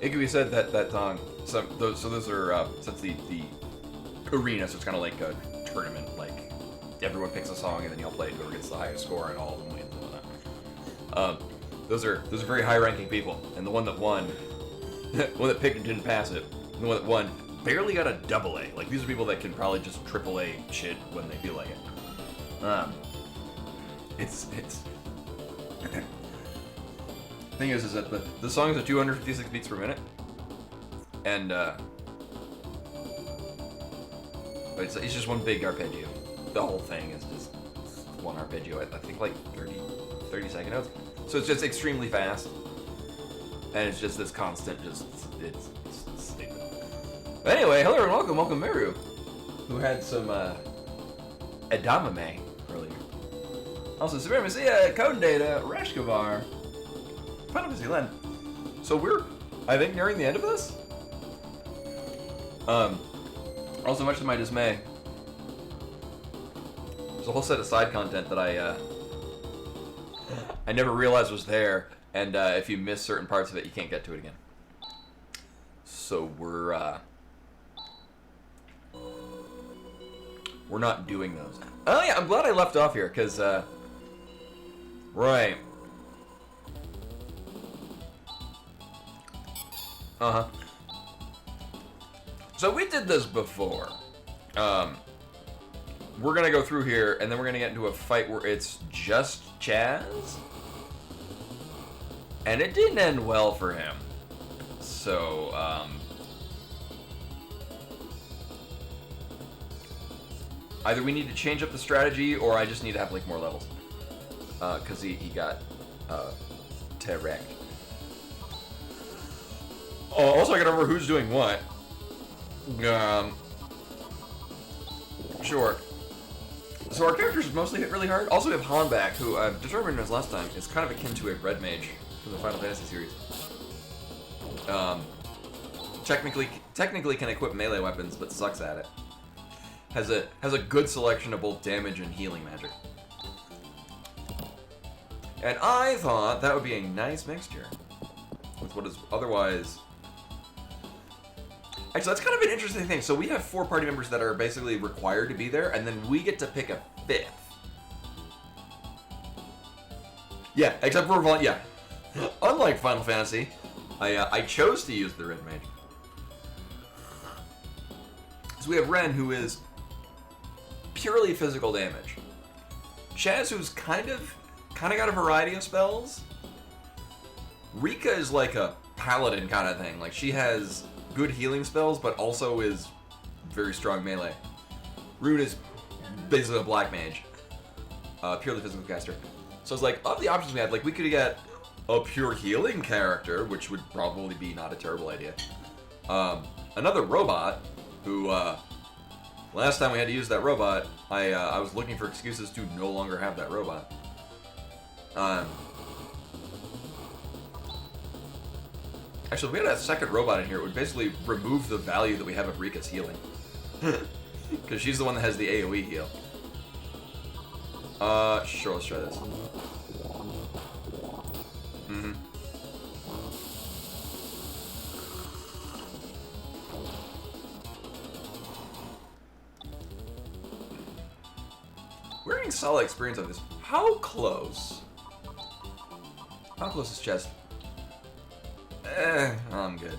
it can be said that those are since the arena, so it's kind of like a tournament. Like everyone picks a song and then you all play it. Whoever gets the highest score and all of them wins and whatnot. Those are very high-ranking people, and the one that won, the one that picked and didn't pass it, the one that won barely got a AA. Like these are people that can probably just AAA shit when they feel like it. It's thing is that the song is at 256 beats per minute, and but it's just one big arpeggio. The whole thing is just one arpeggio. I think like 30 second notes. So it's just extremely fast, and it's just this constant, it's stupid. But anyway, hello and welcome Meru, who had some edamame earlier. Also, Supremacy, Code Data, Rashkavar, Phantasy Len. So we're, I think, nearing the end of this. Also, much to my dismay, there's a whole set of side content that I never realized was there, and if you miss certain parts of it, you can't get to it again. So we're not doing those. Oh yeah, I'm glad I left off here, because, right. Uh-huh. So we did this before. We're gonna go through here, and then we're gonna get into a fight where it's just Chaz. And it didn't end well for him. So, either we need to change up the strategy, or I just need to have, like, more levels. Because he got, Terrect. Oh, also I gotta remember who's doing what. Sure. So our characters mostly hit really hard. Also we have Hanbak, who I've determined as last time is kind of akin to a red mage from the Final Fantasy series. Technically can equip melee weapons, but sucks at it. Has a good selection of both damage and healing magic. And I thought that would be a nice mixture with what is otherwise. Actually, that's kind of an interesting thing. So we have 4 party members that are basically required to be there, and then we get to pick a 5th. Yeah, except for yeah. Unlike Final Fantasy, I chose to use the red mage. So we have Ren, who is purely physical damage. Chaz, who's kind of got a variety of spells. Rika is like a paladin kind of thing. Like she has good healing spells, but also is very strong melee. Rune is basically a black mage, purely physical caster. So it's like, of the options we had, like we could get a pure healing character, which would probably be not a terrible idea. Another robot, who last time we had to use that robot, I was looking for excuses to no longer have that robot. Actually, if we had a second robot in here, it would basically remove the value that we have of Rika's healing. Because she's the one that has the AoE heal. Sure, let's try this. Mm-hmm. We're getting solid experience on this. How close? How close is chest? I'm good.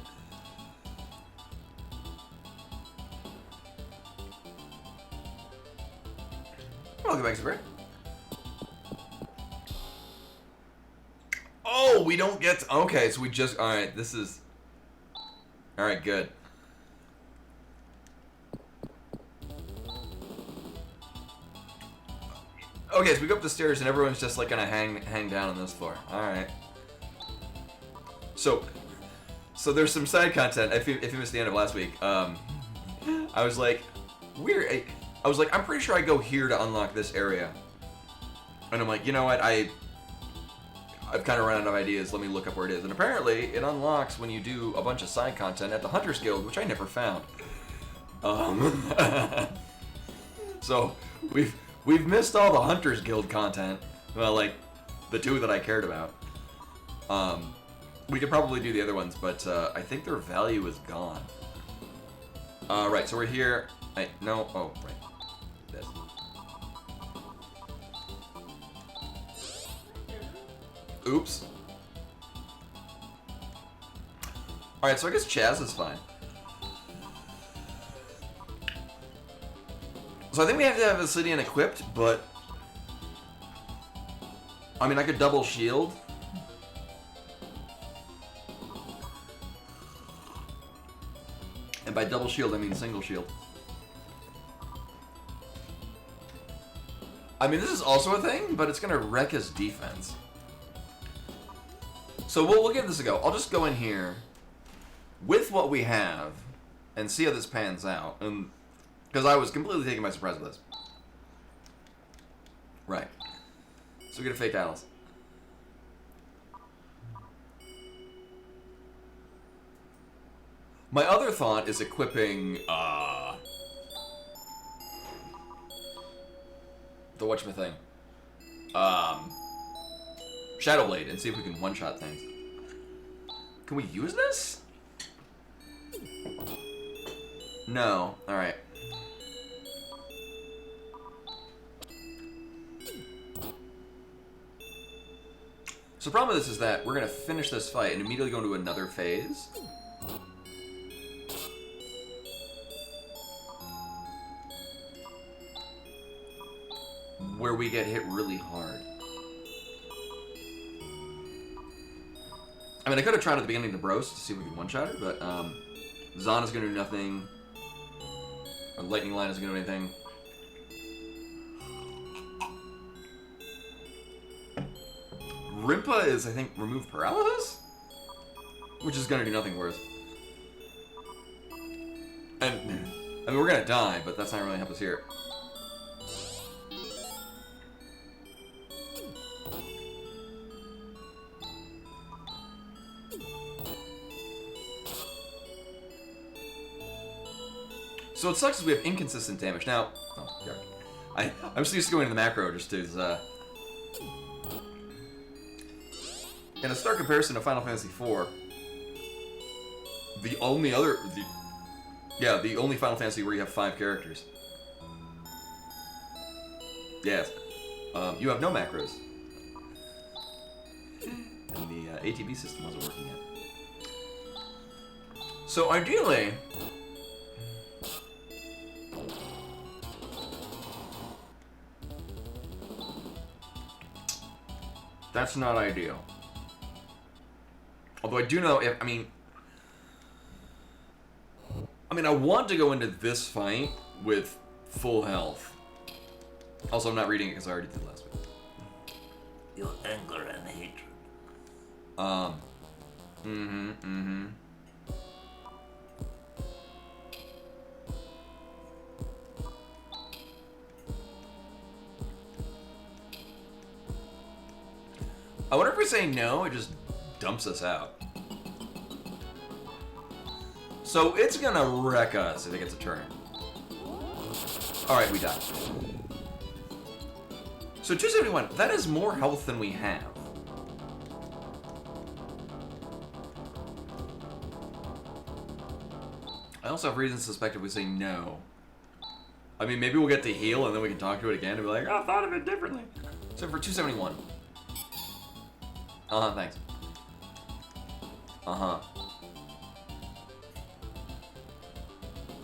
Welcome back, Super. Oh, we don't get to, okay, so we just, alright, this is, alright, good. Okay, so we go up the stairs and everyone's just like gonna hang down on this floor. Alright. So there's some side content. If you missed the end of last week, I was like, weird. I was like, I'm pretty sure I go here to unlock this area. And I'm like, you know what? I've kind of run out of ideas. Let me look up where it is. And apparently, it unlocks when you do a bunch of side content at the Hunters Guild, which I never found. So we've missed all the Hunters Guild content. Well, like the 2 that I cared about. We could probably do the other ones, but I think their value is gone. Right, so we're here. No, oh, right. This. Oops. Alright, so I guess Chaz is fine. So I think we have to have Obsidian equipped, but... I mean, I could double shield. And by double shield, I mean single shield. I mean, this is also a thing, but it's going to wreck his defense. So we'll give this a go. I'll just go in here with what we have and see how this pans out. And because I was completely taken by surprise with this. Right. So we get a fake Alice. My other thought is equipping, the whatchamething. Shadowblade and see if we can one-shot things. Can we use this? No. Alright. So the problem with this is that we're going to finish this fight and immediately go into another phase. Where we get hit really hard. I mean, I could have tried at the beginning to Bros to see if we could one-shot it, but Zana's going to do nothing. Or Lightning Line isn't going to do anything. Rimpa is, I think, remove paralysis? Which is going to do nothing for us. And, I mean, we're going to die, but that's not really help us here. So it sucks is we have inconsistent damage. Now, oh, yeah. I'm just used to going to the macro just to, in a stark comparison to Final Fantasy IV, the only Final Fantasy where you have 5 characters. Yes. You have no macros. And the ATB system wasn't working yet. So ideally... That's not ideal. Although I do know if, I mean, I want to go into this fight with full health. Also, I'm not reading it because I already did last week. Your anger and hatred. I wonder if we say no, it just dumps us out. So it's gonna wreck us if it gets a turn. Alright, we died. So 271, that is more health than we have. I also have reason to suspect if we say no. I mean, maybe we'll get to heal and then we can talk to it again and be like, oh, I thought of it differently. So for 271. Thanks.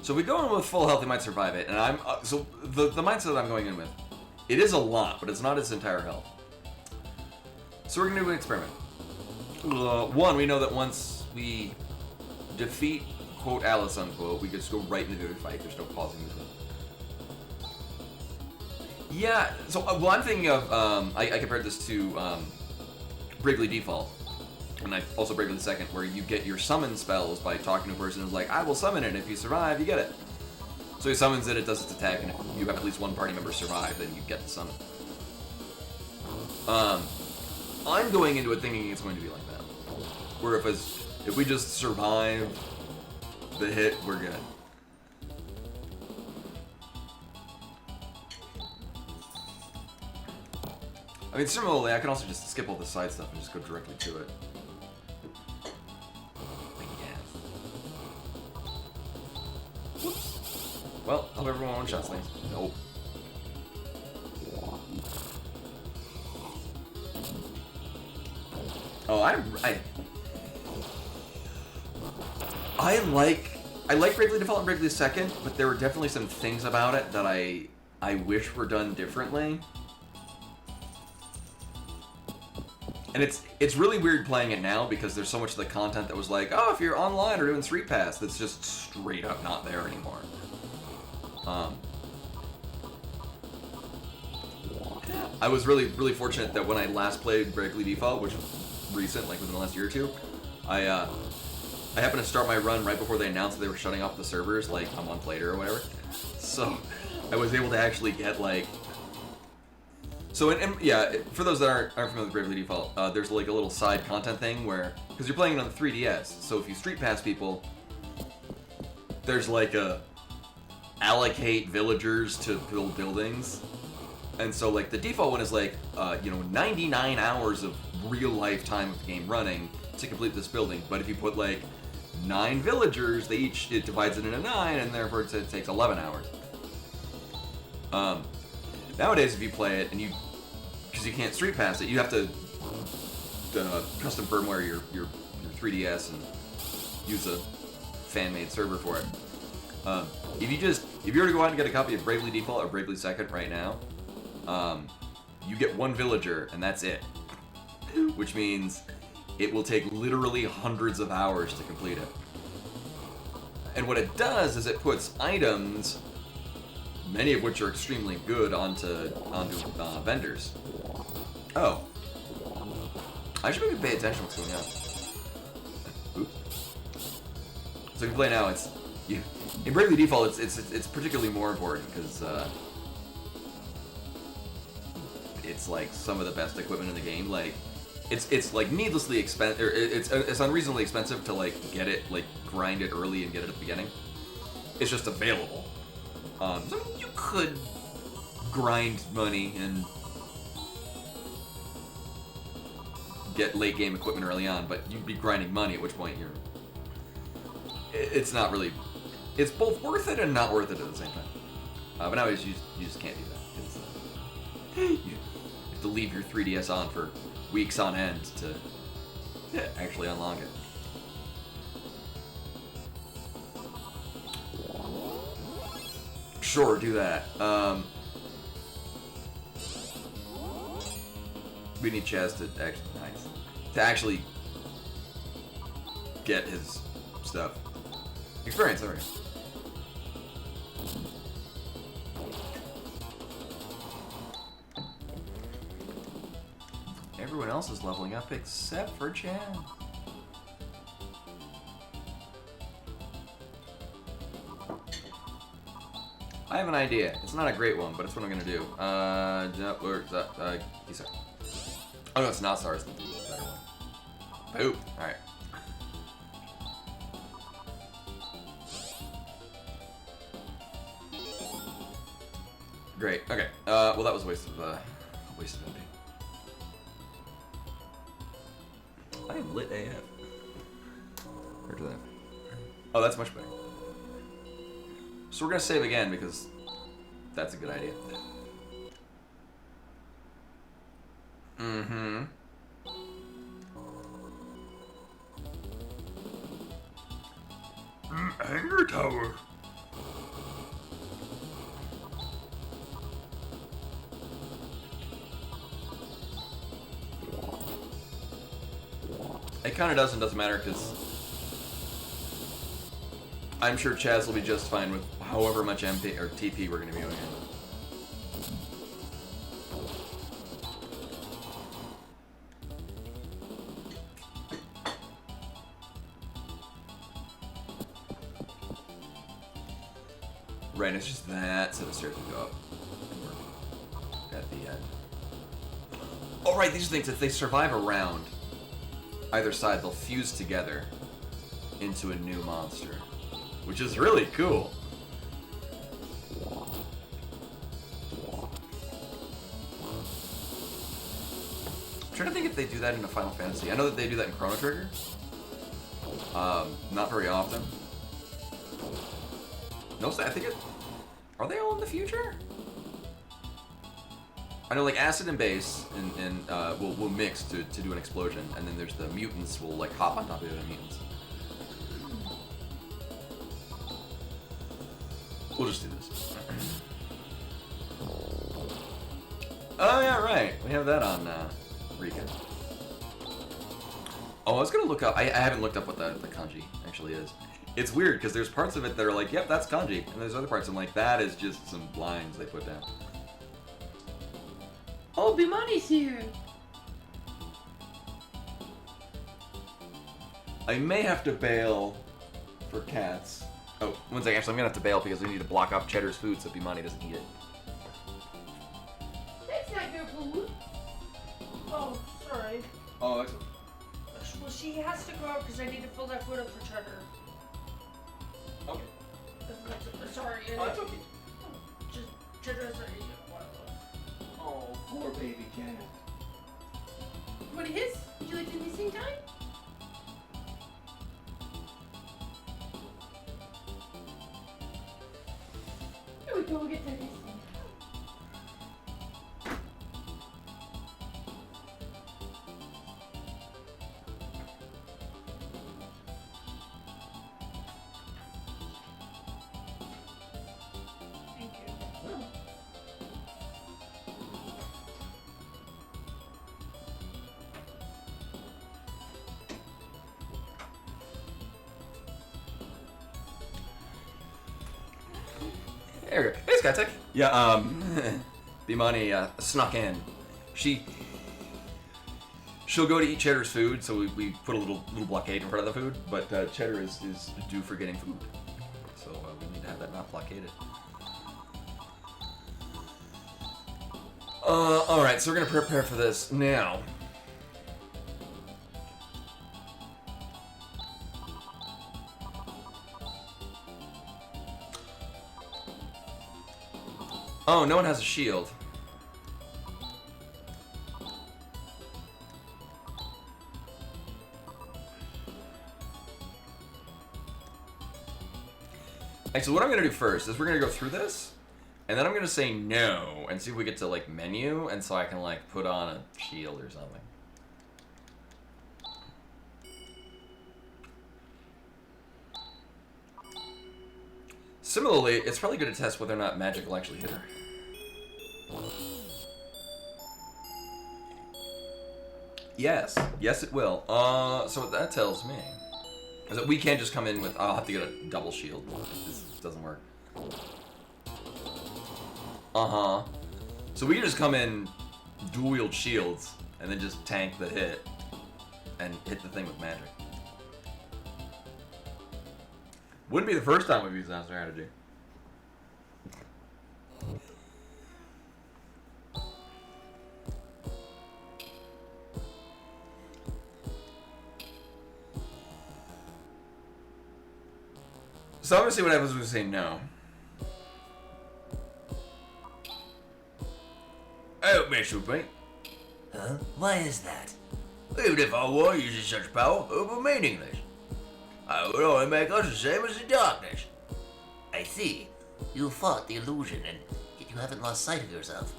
So if we go in with full health, we might survive it. And I'm so the mindset that I'm going in with, it is a lot, but it's not its entire health. So we're gonna do an experiment. One, we know that once we defeat quote Alice unquote, we can just go right into the fight. There's no pausing this one. Yeah. So well, I'm thinking of I compared this to Bravely Default. And I also Bravely the Second, where you get your summon spells by talking to a person who's like, I will summon it, if you survive, you get it. So he summons it, it does its attack, and if you have at least one party member survive, then you get the summon. I'm going into it thinking it's going to be like that. Where if we just survive the hit, we're good. I mean, similarly, I can also just skip all the side stuff and just go directly to it. Well, hope everyone one-shots things. Nope. Oh, I like Bravely Default and Bravely Second, but there were definitely some things about it that I wish were done differently. And it's really weird playing it now because there's so much of the content that was like, oh, if you're online or doing Street Pass, that's just straight up not there anymore. I was really fortunate that when I last played Bravely Default, which was recent, like within the last year or two, I happened to start my run right before they announced that they were shutting off the servers, like a month later or whatever. So I was able to actually get like. So and yeah, for those that aren't familiar with Bravely Default, there's like a little side content thing where, because you're playing it on the 3DS, so if you Street Pass people, there's like a allocate villagers to build buildings. And so, like, the default one is, like, 99 hours of real life time of the game running to complete this building. But if you put, like, 9 villagers, it divides it into 9, and therefore it takes 11 hours. Nowadays, if you play it, and because you can't Street Pass it, you have to custom firmware your 3DS and use a fan-made server for it. If you were to go out and get a copy of Bravely Default or Bravely Second right now, you get 1 villager, and that's it. Which means it will take literally hundreds of hours to complete it. And what it does is it puts items, many of which are extremely good, onto vendors. Oh. I should maybe pay attention to what's going on. Oops. So if you play now, in Bravely Default, it's particularly more important, because, it's like some of the best equipment in the game. Like, it's like needlessly expensive. It's unreasonably expensive to like get it, like grind it early and get it at the beginning. It's just available. So you could grind money and get late game equipment early on, but you'd be grinding money, at which point it's not really. It's both worth it and not worth it at the same time. But nowadays you just can't do that. You have to leave your 3DS on for weeks on end to actually unlock it. Sure, do that. We need Chaz to actually get his stuff. Experience, alright. Everyone else is leveling up except for Chaz. I have an idea. It's not a great one, but it's what I'm gonna do. Oh no, it's not SARS. The better one. Poop. Alright. Great. Okay. Well, that was a waste of MP. I am lit AF. Where to that? Oh, that's much better. So we're gonna save again because that's a good idea. Mm-hmm. Anger Tower. It kind of doesn't matter because I'm sure Chaz will be just fine with however much MP or TP we're going to be doing. Right, it's just that set of stairs to go up at the end. Oh, right, these things, if they survive a round, either side, they'll fuse together into a new monster, which is really cool. I'm trying to think if they do that in a Final Fantasy. I know that they do that in Chrono Trigger. Not very often. No, I think Are they all in the future? I know, like, acid and base will mix to do an explosion, and then there's the mutants will, like, hop on top of the other mutants. We'll just do this. Oh, yeah, right. We have that on Rika. Oh, I was gonna look up. I haven't looked up what the kanji actually is. It's weird because there's parts of it that are like, yep, that's kanji, and there's other parts I'm like, that is just some lines they put down. Oh, Bimani's here. I may have to bail for cats. Oh, one second. Actually, I'm gonna have to bail because we need to block off Cheddar's food so Bimani doesn't eat it. That's not your food. Oh, sorry. Oh, that's. Well, she has to go out because I need to fill that food up for Cheddar. Okay. Sorry. Oh, that's okay. Just Cheddar has already eaten a while. Oh, poor baby cat. What it is? Would you like the missing time? Here we go, get the missing. Thank you. There we go. Hey, Skytech. Yeah, Bimani snuck in. She'll go to eat Cheddar's food, so we put a little blockade in front of the food, but Cheddar is due for getting food. So we need to have that not blockaded. Alright, so we're gonna prepare for this now. Oh, no one has a shield. Alright, so what I'm gonna do first is we're gonna go through this, and then I'm gonna say no, and see if we get to, like, menu, and so I can, like, put on a shield or something. Similarly, it's probably good to test whether or not magic will actually hit her. Yes. Yes, it will. So what that tells me is that we can't just come in with, I'll have to get a double shield. This doesn't work. Uh-huh. So we can just come in dual wield shields and then just tank the hit and hit the thing with magic. Wouldn't be the first time we've used that strategy. So I'm gonna see what happens when we say no. Don't mess with me. Huh? Why is that? Even if I were using such power, it would be meaningless. I would only make us the same as the darkness. I see. You fought the illusion, and yet you haven't lost sight of yourself.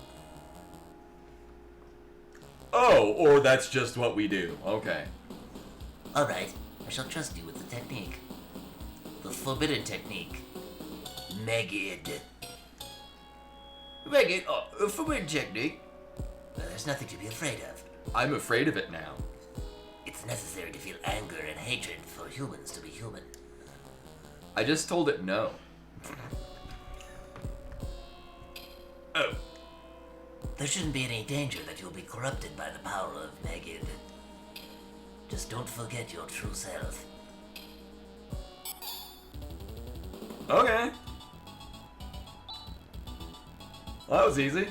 Oh, or that's just what we do. Okay. Alright, I shall trust you with the technique. The forbidden technique. Megid. Make it a forbidden technique. There's nothing to be afraid of. I'm afraid of it now. It's necessary to feel anger and hatred for humans to be human. I just told it no. Oh. There shouldn't be any danger that you'll be corrupted by the power of Megid. Just don't forget your true self. Okay. Well, that was easy.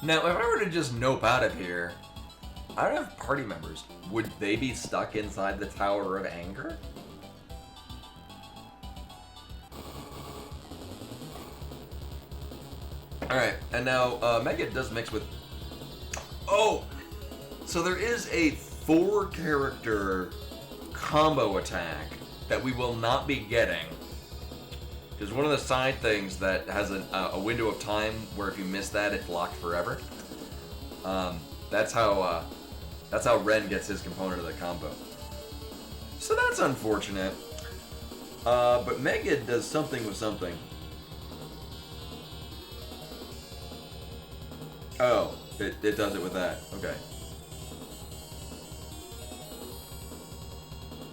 Now, if I were to just nope out of here, I don't have party members. Would they be stuck inside the Tower of Anger? Alright, and now Megid does mix with... Oh! So there is a 4-character combo attack that we will not be getting. There's one of the side things that has a window of time where if you miss that, it's locked forever. That's how Ren gets his component of the combo. So that's unfortunate. But Megid does something with something. Oh, it does it with that. Okay.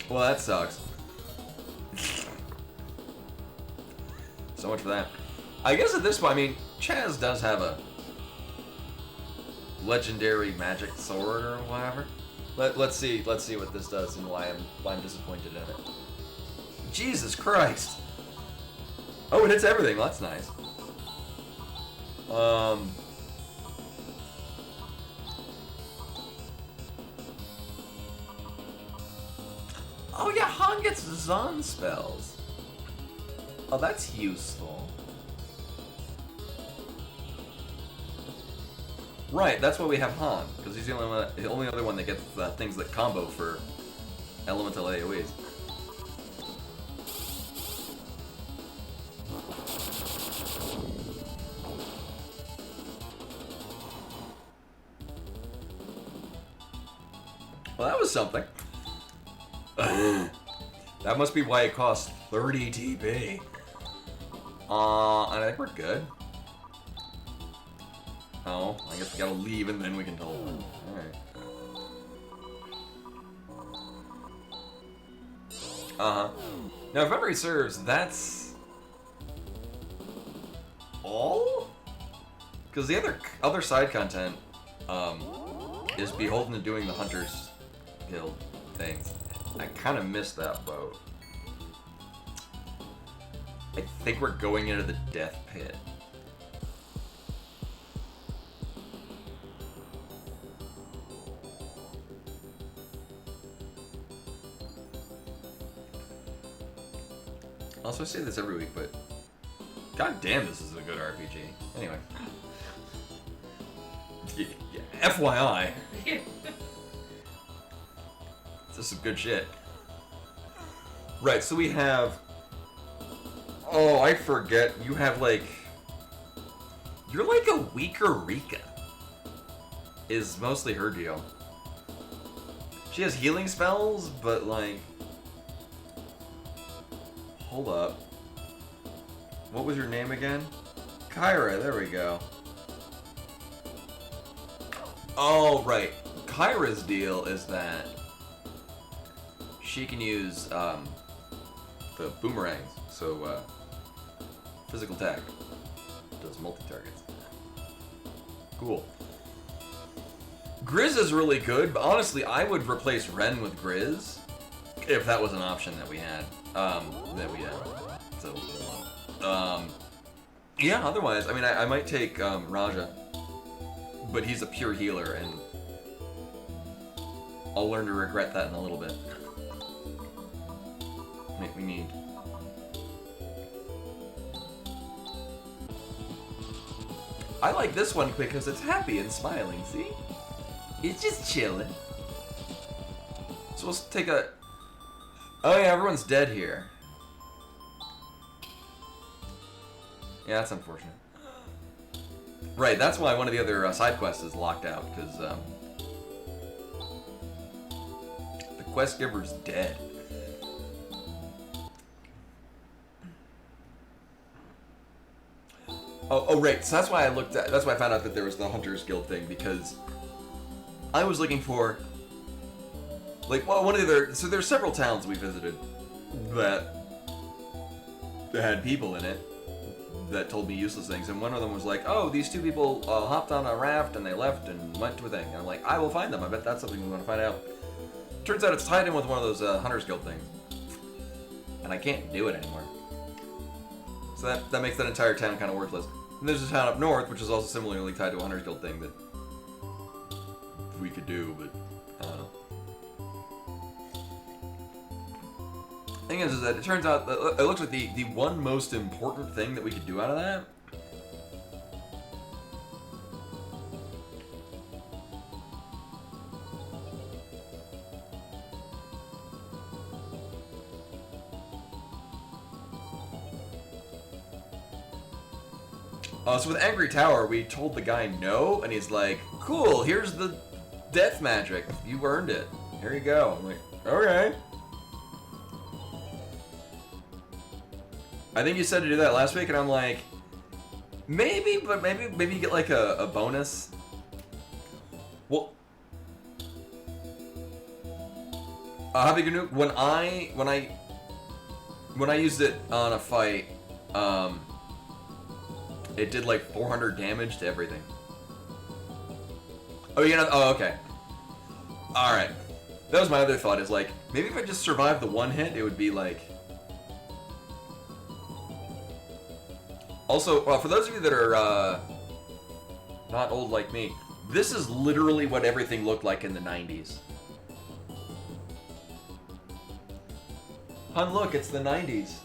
Well, that sucks. So much for that. I guess at this point, I mean, Chaz does have a legendary magic sword or whatever. Let's see what this does and why I'm disappointed in it. Jesus Christ! Oh, it hits everything. Well, that's nice. Oh yeah, Han gets Zon spells. Oh, that's useful. Right, that's why we have Han, because he's the only other one that gets things that combo for elemental AoEs. Well, that was something. That must be why it costs 30 TP. And I think we're good. Oh, I guess we gotta leave and then we can tell them. Alright. Now, if memory serves, that's all? Because the other side content is beholden to doing the Hunters Guild things. I kind of missed that boat. I think we're going into the death pit. Also, I say this every week, but god damn, this is a good RPG. Anyway. FYI. This is some good shit. Right, so we have... Oh, I forget. You have, like... You're like a weaker Rika. Is mostly her deal. She has healing spells, but, like... Hold up. What was your name again? Kyra, there we go. Oh, right. Kyra's deal is that she can use the boomerangs, so physical attack does multi-targets. Cool. Grizz is really good, but honestly, I would replace Ren with Grizz if that was an option that we had. Yeah, otherwise, I mean, I might take Raja, but he's a pure healer, and I'll learn to regret that in a little bit. We need... I like this one because it's happy and smiling, see? It's just chilling. So let's take a... Oh yeah, everyone's dead here. Yeah, that's unfortunate. Right, that's why one of the other side quests is locked out, because the quest giver's dead. Oh, right. So that's why that's why I found out that there was the Hunters Guild thing, because I was looking for, like, well, one of the other. So there's several towns we visited that had people in it that told me useless things, and one of them was like, oh, these two people hopped on a raft and they left and went to a thing. And I'm like, I will find them. I bet that's something we want to find out. Turns out it's tied in with one of those Hunters Guild things, and I can't do it anymore. So that makes that entire town kind of worthless. And there's a town up north, which is also similarly tied to a Hunters Guild thing that we could do, but I don't know. Thing is that it turns out that it looks like the one most important thing that we could do out of that So with Angry Tower, we told the guy no, and he's like, cool, here's the death magic. You earned it. Here you go. I'm like, okay. I think you said to do that last week, and I'm like, maybe, but maybe you get like a bonus. Well, Happy Gnu, when I used it on a fight, it did like 400 damage to everything. Oh, you know? Oh, okay. All right. That was my other thought. Is like maybe if I just survived the one hit, it would be like. Also, for those of you that are not old like me, this is literally what everything looked like in the 90s. Hun, look, it's the 90s.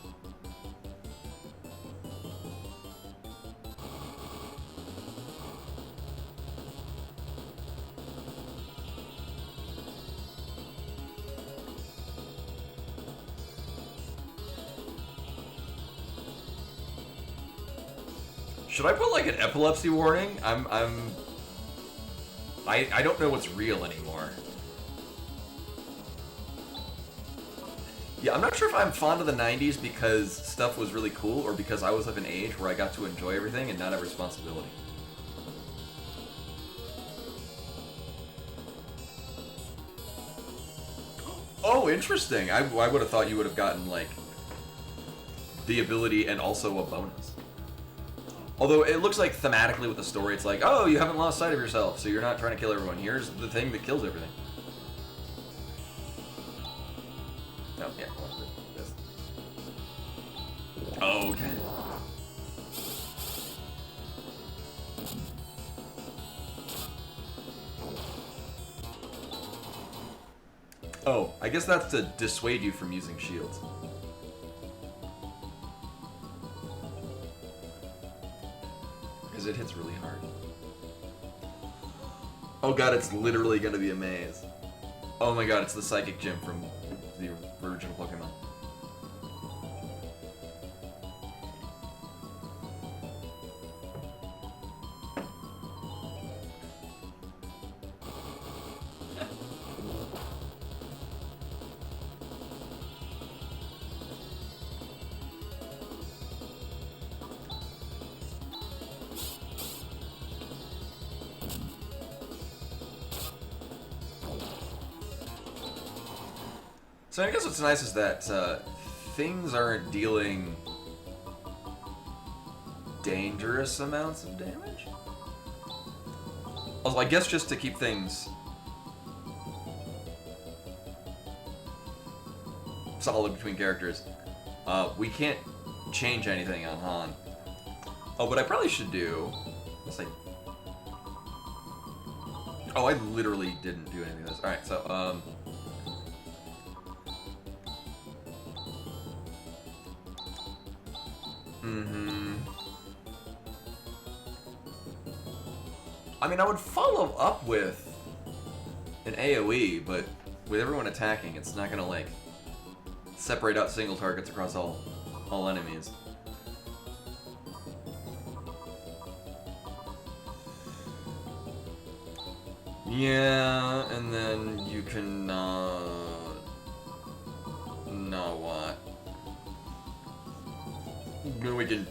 Should I put like an epilepsy warning? I don't know what's real anymore. Yeah, I'm not sure if I'm fond of the 90s because stuff was really cool or because I was of an age where I got to enjoy everything and not have responsibility. Oh, interesting. I would have thought you would have gotten like the ability and also a bonus. Although it looks like thematically with the story, it's like, oh, you haven't lost sight of yourself, so you're not trying to kill everyone. Here's the thing that kills everything. Oh, yeah. This. Oh, okay. Oh, I guess that's to dissuade you from using shields. Because it hits really hard. Oh god, it's literally gonna be a maze. Oh my god, it's the Psychic Gym from the original Pokemon. So I guess what's nice is that things aren't dealing dangerous amounts of damage. Also, I guess just to keep things solid between characters, we can't change anything on Han. Oh, what I probably should do is like... Oh, I literally didn't do anything of this. Alright, so, I mean, I would follow up with an AoE, but with everyone attacking, it's not gonna, like, separate out single targets across all enemies. Yeah, and then you can, no, what? We can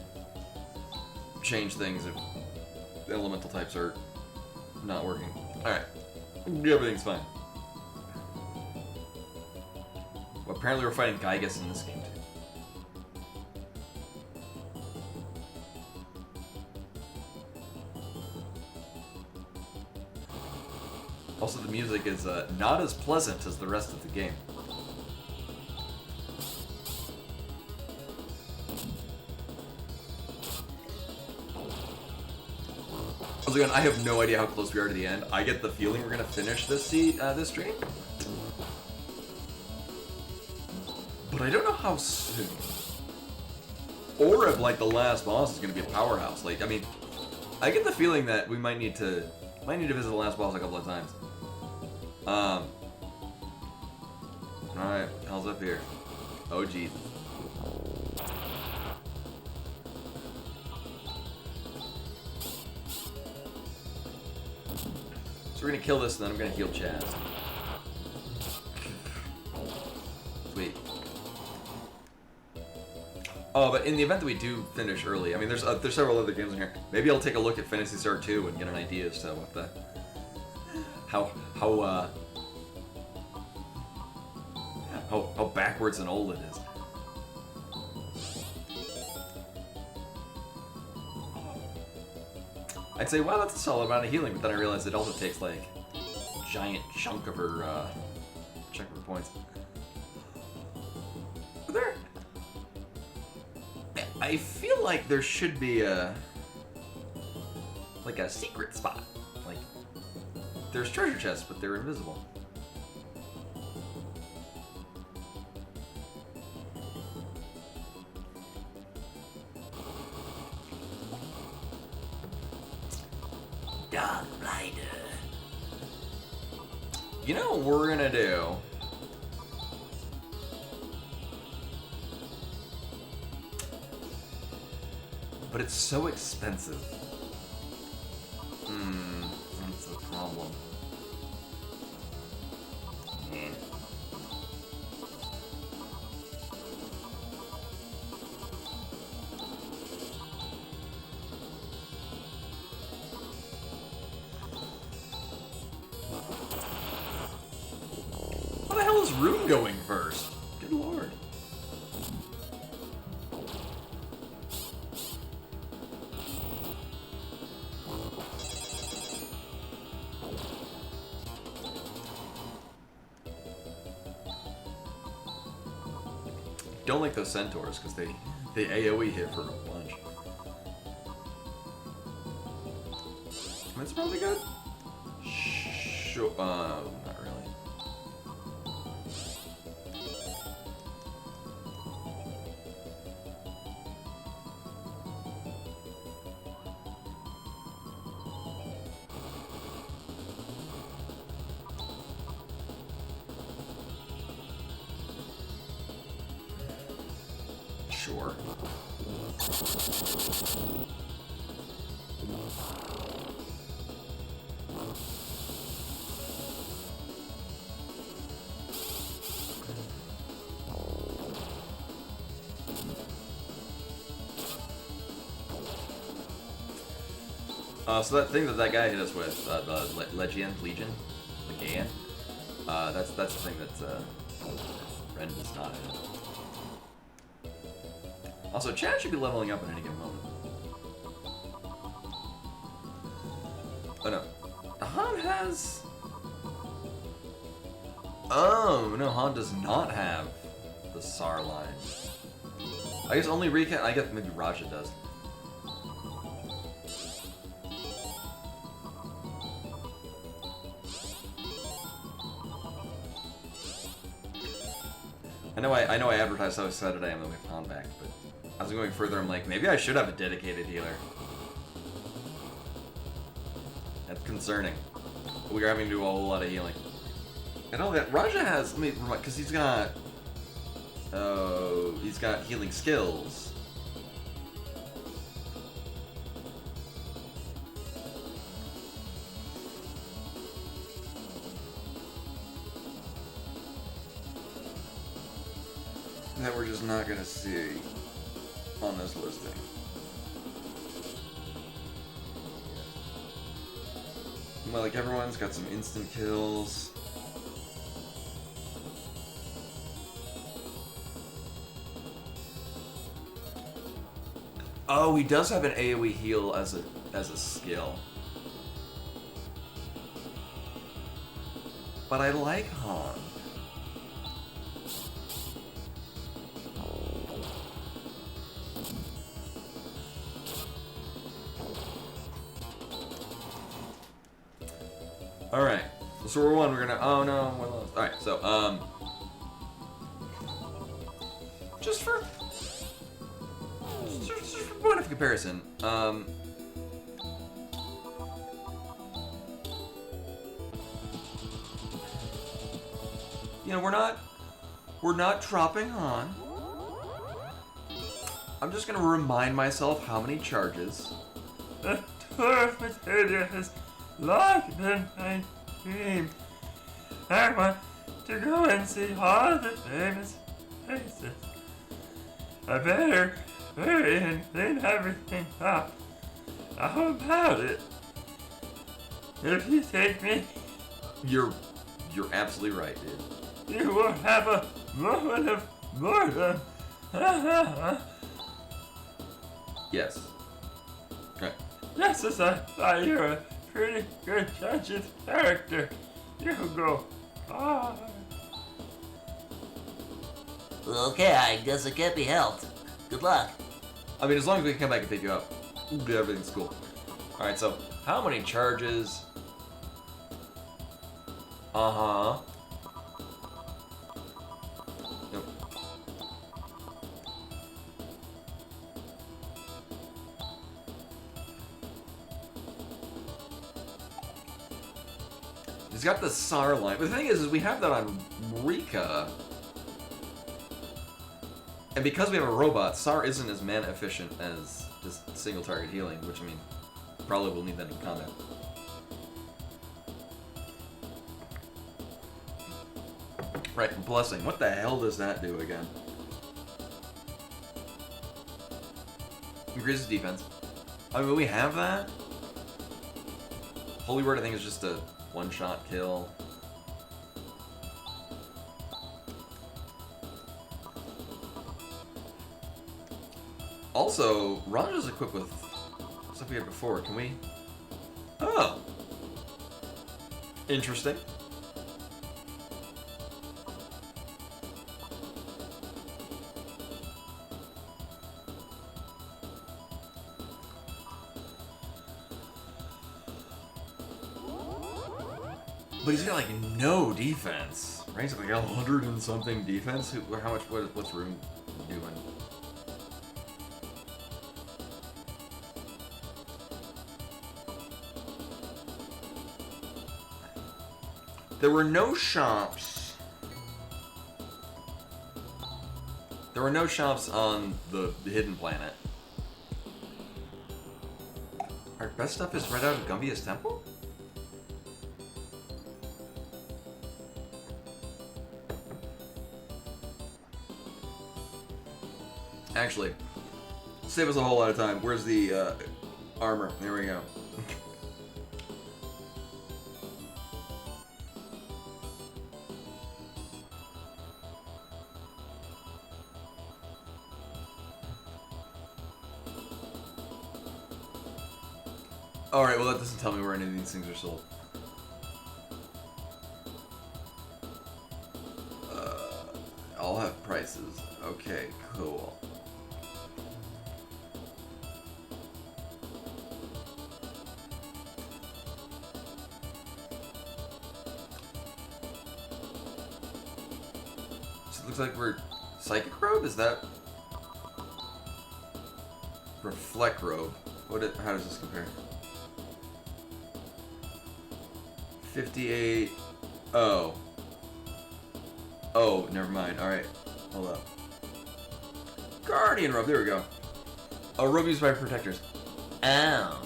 change things if elemental types are not working. Alright. Everything's fine. Well, apparently we're fighting Gygus in this game too. Also, the music is not as pleasant as the rest of the game. Again, I have no idea how close we are to the end. I get the feeling we're gonna finish this stream, but I don't know how soon. Or if like the last boss is gonna be a powerhouse. Like, I mean, I get the feeling that we might need to visit the last boss a couple of times. All right, hell's up here? Oh Jesus. we're gonna kill this, and then I'm gonna heal Chaz. Sweet. Oh, but in the event that we do finish early, I mean, there's several other games in here. Maybe I'll take a look at Phantasy Star 2 and get an idea as to what the how backwards and old it is. I'd say, wow, that's a solid amount of healing, but then I realized it also takes like a giant chunk of her points. There, I feel like there should be a secret spot. Like there's treasure chests, but they're invisible. Dark Rider. You know what we're gonna do? But it's so expensive. That's a problem. Eh. How the hell is Rune going first? Good lord. Don't like those centaurs because they AoE hit for a bunch. That's probably good. Sure. Not really. Sure. So that thing that guy hit us with, the Legion, that's the thing that Ren does not hit. Also, Chad should be leveling up at any given moment. Oh no. Han has... Oh, no, Han does not have the SAR line. I guess only Rika, I guess maybe Raja does. I know I advertised how excited I am that we have Han back, but as I'm going further, I'm like, maybe I should have a dedicated healer. That's concerning. We're having to do a whole lot of healing. And all that, Raja has, let me remind, because he's got healing skills. That we're just not gonna see on this listing. Well, like everyone's got some instant kills. Oh, he does have an AoE heal as a skill. But I like Han. Alright, so we're one, we're gonna, oh no, we're lost. Alright, so, just for point of comparison, you know, we're not dropping Han. I'm just gonna remind myself how many charges. The tour of material has long been my dream. I want to go and see all the famous places. I better hurry and clean everything up. How about it? If you take me, You're absolutely right, dude. you won't have a moment of boredom. Yes. Okay. Just as I thought you were a pretty good judge of character. You go far. Okay, I guess it can't be helped. Good luck. I mean, as long as we can come back and pick you up, everything's cool. Alright, so how many charges? Uh-huh. Nope. He's got the SAR line. But the thing is we have that on Rika. And because we have a robot, SAR isn't as mana efficient as just single target healing, which I mean, probably will need that in combat. Right, Blessing. What the hell does that do again? Increases defense. I mean, we have that. Holy Word, I think, is just a one-shot kill. Also, Raja's equipped with stuff we had before. Can we? Oh. Interesting. But he's got like no defense, right? He's like 100 and something defense. How much? What's Rune doing? There were no shops. There were no shops on the hidden planet. Our best stuff is right out of Gumbia's temple? Actually, save us a whole lot of time. Where's the armor? There we go. Alright, well that doesn't tell me where any of these things are sold. All have prices. Okay, cool. So it looks like we're... Psychic Robe? Is that... Reflect Robe? How does this compare? 58... Oh. Oh, never mind. Alright. Hold up. Guardian Robe. There we go. Oh, robe used by protectors. Oh.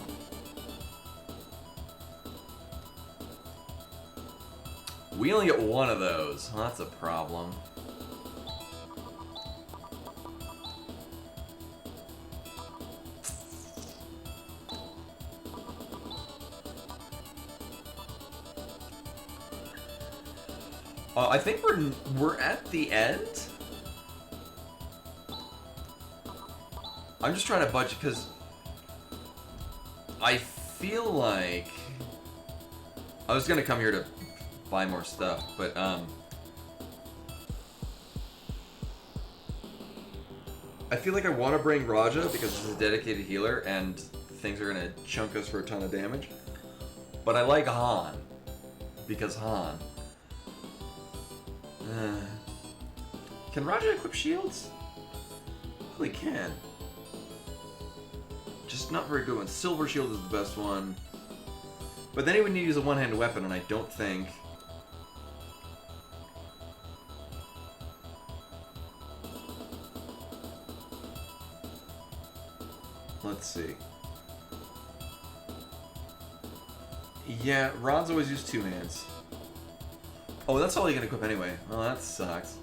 We only get one of those. Well, that's a problem. I think we're at the end. I'm just trying to budget because I feel like I was gonna come here to buy more stuff, but I feel like I want to bring Raja because he's a dedicated healer and things are gonna chunk us for a ton of damage. But I like Han because Han. Can Raja equip shields? Well, he can. Just not very good ones. Silver shield is the best one. But then he would need to use a one-handed weapon, and I don't think... Let's see. Yeah, Rod's always used 2 hands. Oh, that's all he can equip anyway. Well, that sucks.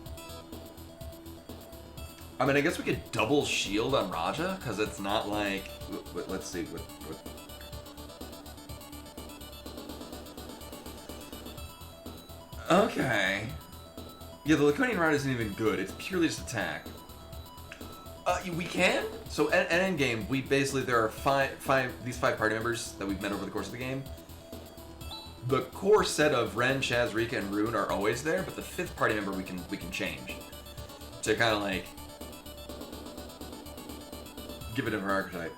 I mean, I guess we could double shield on Raja, because it's not like... Let's see. Okay. Yeah, the Laconian Rod isn't even good. It's purely just attack. We can. So at endgame, we basically there are these five party members that we've met over the course of the game. The core set of Ren, Chaz, Rika, and Rune are always there, but the 5th party member we can change to kind of like give it a different archetype.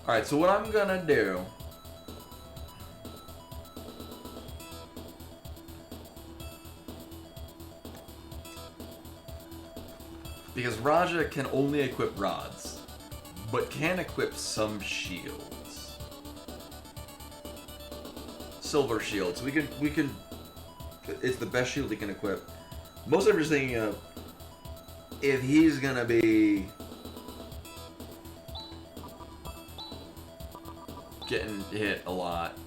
All right, so what I'm gonna do. Because Raja can only equip rods, but can equip some shields. Silver shields. We can. It's the best shield he can equip. Most I'm just thinking of if he's gonna be getting hit a lot.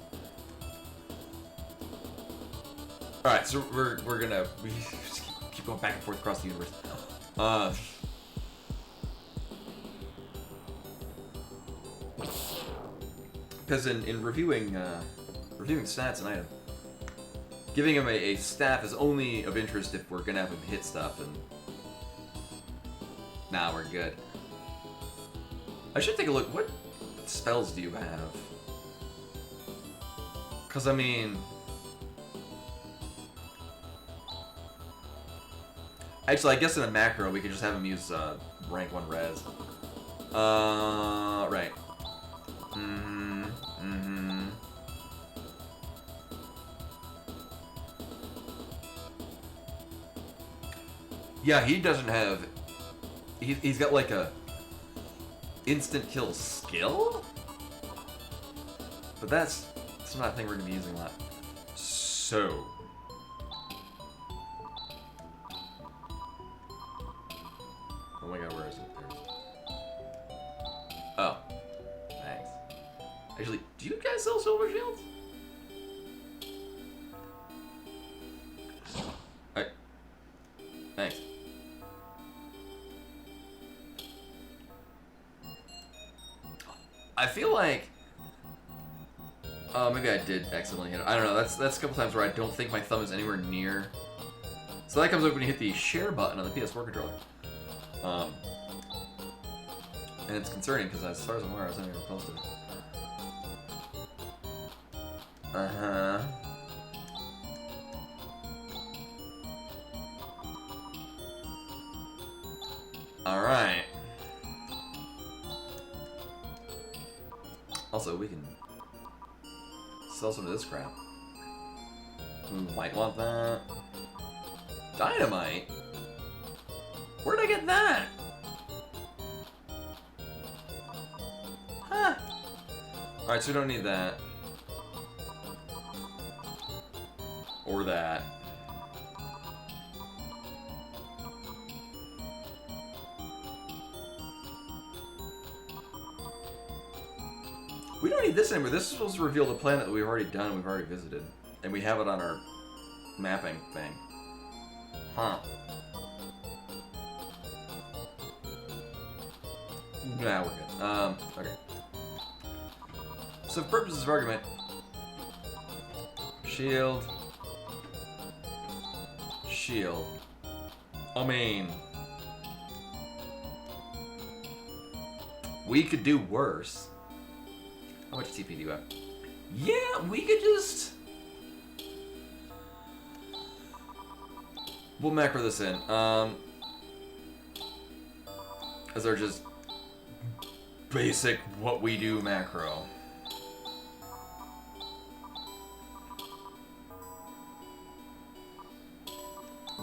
All right, so we're gonna keep going back and forth across the universe. Because in reviewing stats and item, giving him a staff is only of interest if we're gonna have him hit stuff, and nah, we're good. I should take a look. What spells do you have? Because I mean, actually, I guess in a macro we could just have him use rank 1 res. Right. Yeah, he doesn't have. He's got like a instant kill skill, but that's not a thing we're gonna be using a lot. So. Oh my god, where is it? There's... Oh. Thanks. Actually, do you guys sell silver shields? Alright. Thanks. I feel like... maybe I did accidentally hit it. I don't know, that's a couple times where I don't think my thumb is anywhere near... So that comes up when you hit the share button on the PS4 controller. And it's concerning because as far as I'm aware, I was not even close to it. Uh-huh. Alright. Also, we can sell some of this crap. We might want that. Dynamite? Where'd I get that? Huh. Alright, so we don't need that. Or that. We don't need this anymore. This is supposed to reveal the planet that we've already done, we've already visited. And we have it on our mapping thing. Huh. Nah, we're good. Okay. So for purposes of argument, shield. I mean, we could do worse. How much TP do you have? Yeah, we could just... We'll macro this in. As our just basic what we do macro.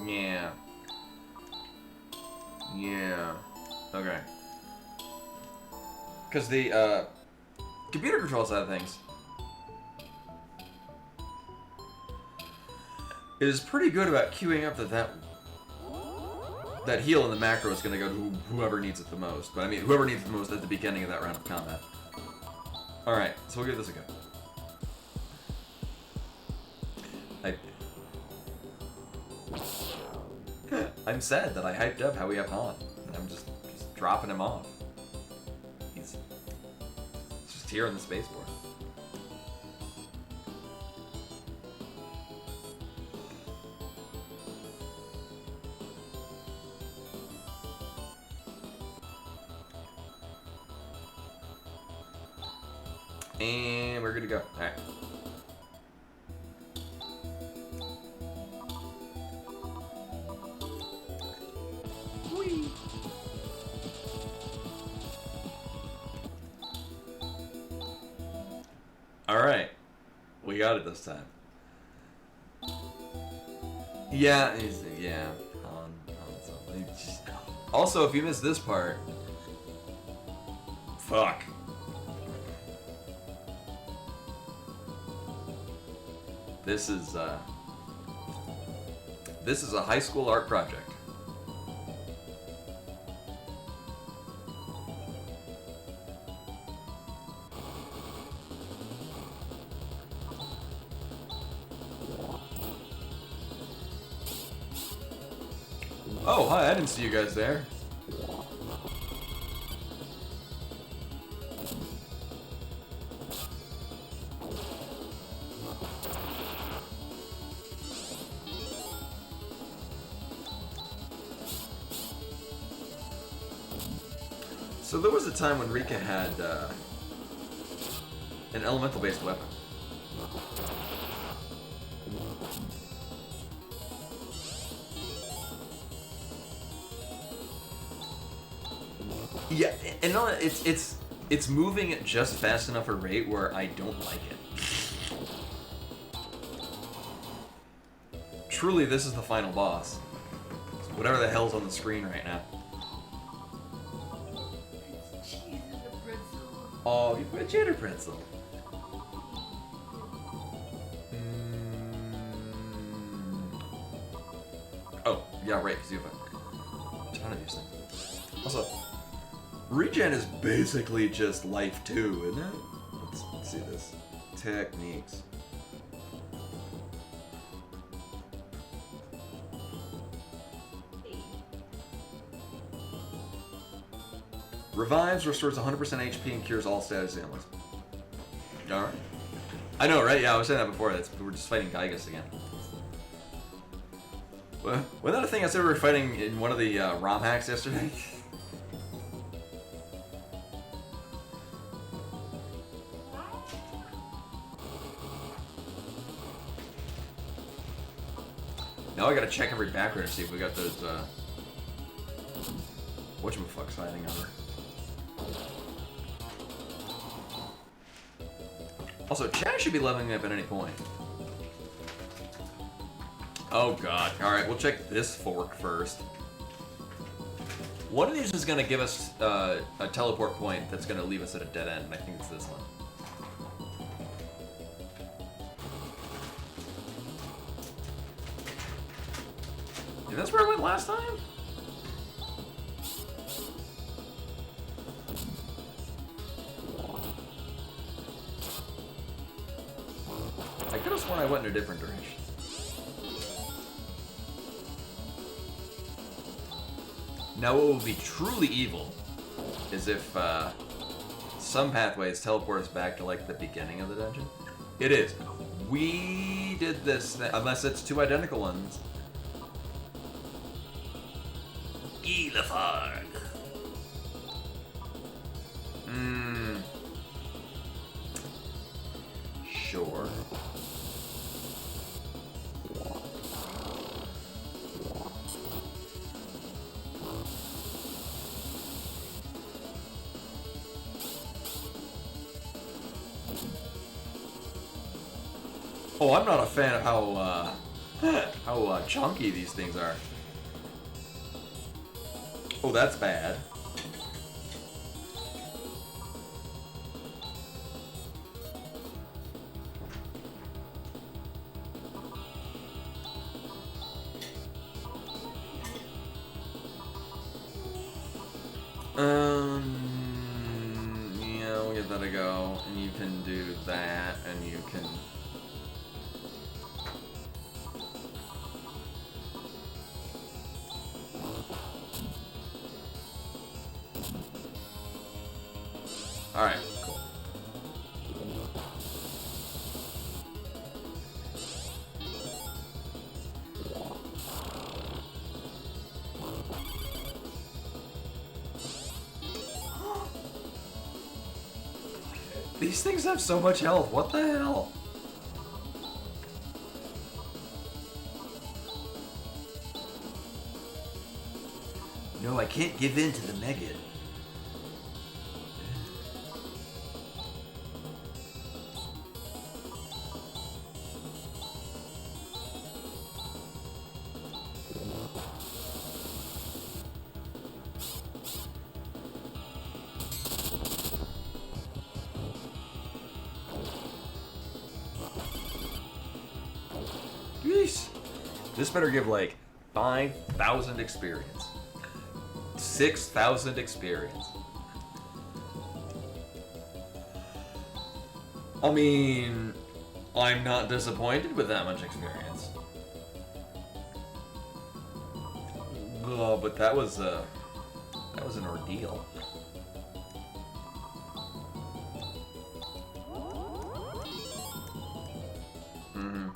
Yeah. Yeah. Okay. Because the computer control side of things is pretty good about queuing up that heal in the macro is going to go to whoever needs it the most. But I mean, whoever needs it the most at the beginning of that round of combat. Alright, so we'll give this a go. I'm sad that I hyped up how we have Han. And I'm just dropping him off. He's just here on the spaceport. And we're good to go. Alright. Alright. We got it this time. Yeah, yeah. Also, if you missed this part, fuck. This is a high school art project. Oh, hi, I didn't see you guys there. So there was a time when Rika had an elemental-based weapon. Yeah, and no, it's moving at just fast enough a rate where I don't like it. Truly, this is the final boss. Whatever the hell's on the screen right now. It's cheese in the pretzel. Oh, you put a cheddar pretzel. Oh, yeah, right, because you have a ton of these things. Also, regen is basically just life too, isn't it? Let's see this. Techniques. Revives, restores 100% HP, and cures all status ailments. Alright. I know, right? Yeah, I was saying that before. We're just fighting Gygus again. Wasn't that a thing I said we were fighting in one of the ROM hacks yesterday? Now I gotta check every background to see if we got those, whatchamacallit fighting over. Also, chat should be leveling up at any point. Oh god. Alright, we'll check this fork first. One of these is gonna give us a teleport point that's gonna leave us at a dead end, and I think it's this one. Is this where I went last time? I could have sworn I went in a different direction. Now what would be truly evil is if some pathways teleport us back to like the beginning of the dungeon. It is. We did this, unless it's two identical ones. Gilafard. Sure. Oh, I'm not a fan of how chunky these things are. Oh, that's bad. Yeah, we'll give that a go, and you can do that, and you can... Alright, cool. These things have so much health. What the hell? No, I can't give in to the Megan. Yeesh. This better give like 5,000 experience. 6,000 experience. I mean, I'm not disappointed with that much experience. Oh, but that was an ordeal. Mm-hmm.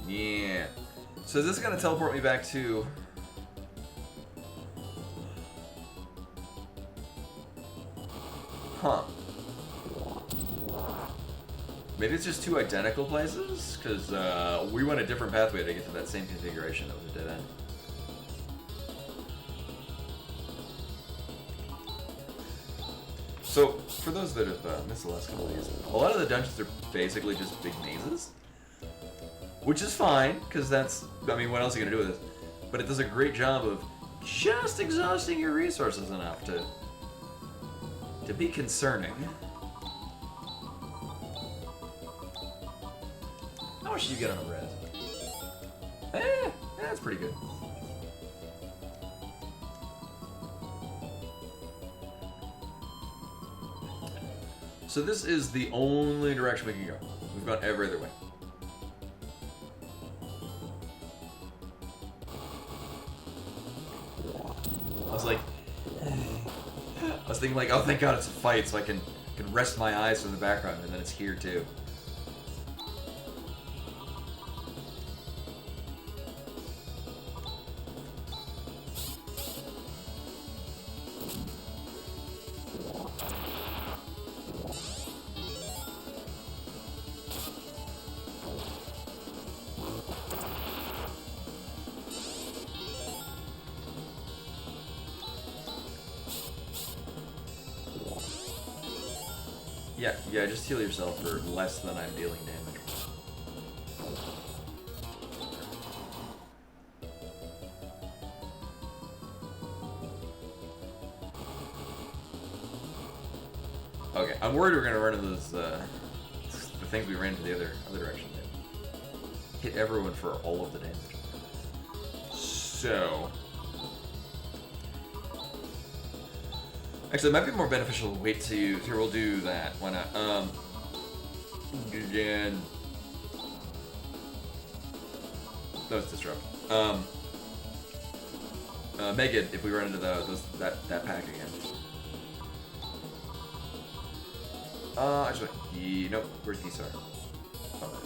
Yeah. So is this gonna teleport me back to... Huh. Maybe it's just two identical places? Because we went a different pathway to get to that same configuration that was a dead end. So, for those that have missed the last couple of these, a lot of the dungeons are basically just big mazes. Which is fine, because that's, I mean, what else are you going to do with this? But it does a great job of just exhausting your resources enough to be concerning. How much do you get on a res? That's pretty good. So this is the only direction we can go. We've gone every other way. I was thinking like, oh thank God it's a fight, so I can rest my eyes from the background, and then it's here too. Yeah, just heal yourself for less than I'm dealing damage. Okay, I'm worried we're gonna run into those the things we ran into the other direction. That hit everyone for all of the damage. So. Actually, it might be more beneficial to wait to... Here, we'll do that. Why not? Again... No, it's Disrupt. Megan, if we run into that pack again. Actually... Nope. Where's Gisar? Oh, there.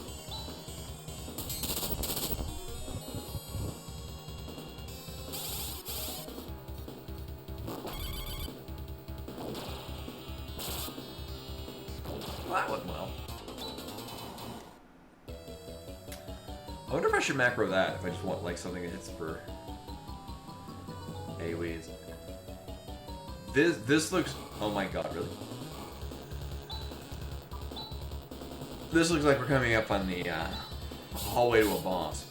That went well. I wonder if I should macro that if I just want like something that hits for AoEs. This looks, oh my god, really? This looks like we're coming up on the hallway to a boss.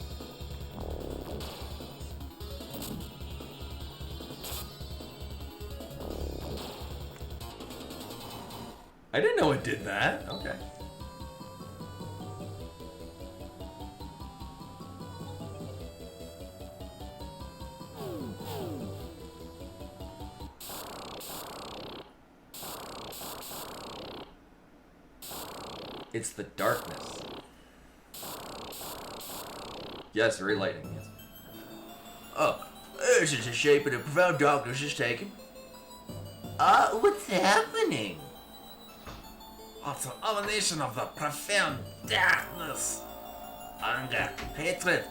I didn't know it did that. Okay. It's the darkness. Yes, very lightning. Yes. Oh, this is the shape of the profound darkness is taken. What's happening? It's an emanation of the profound darkness. Anger, hatred,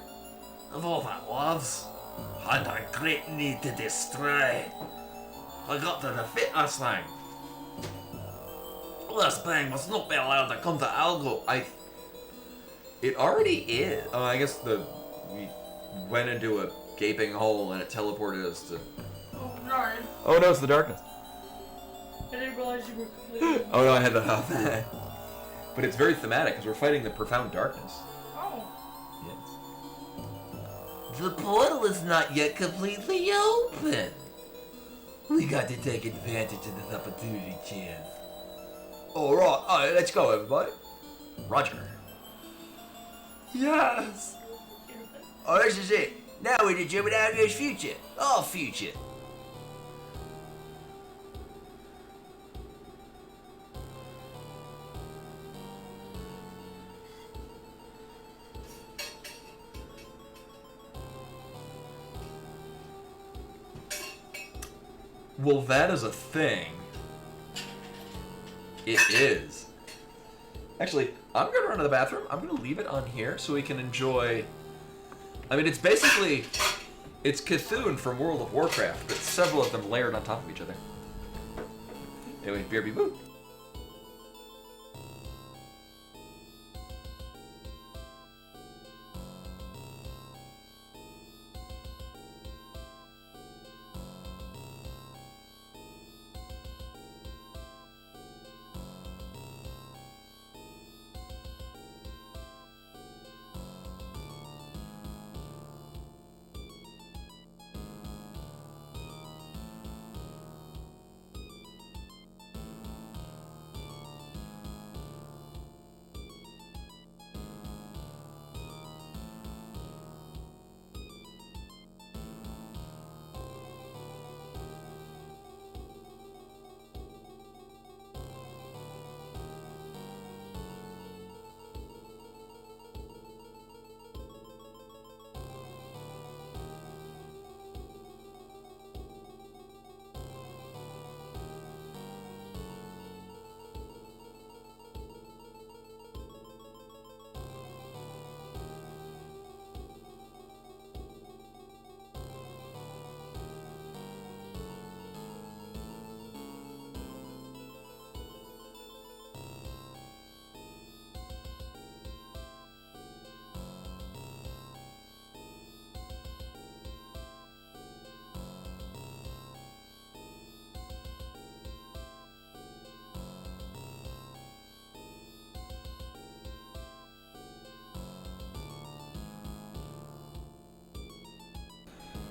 of all that was, and a great need to destroy. I got to defeat this thing. This thing must not be allowed to come to Algo. It already is. Oh, I guess we went into a gaping hole and it teleported us to. Oh, darn. Oh no, it's the darkness. I didn't realize you were completely. Oh no, I had that off. But it's very thematic because we're fighting the profound darkness. Oh. Yes. The portal is not yet completely open. We got to take advantage of this opportunity, chance. Alright, let's go, everybody. Roger. Yes! Oh, this is it. Now we determine Algo's future. Our future. Well, that is a thing. It is. Actually, I'm going to run to the bathroom. I'm going to leave it on here so we can enjoy... I mean, it's basically... It's Cthulhu from World of Warcraft, but several of them layered on top of each other. Anyway, BRB boo.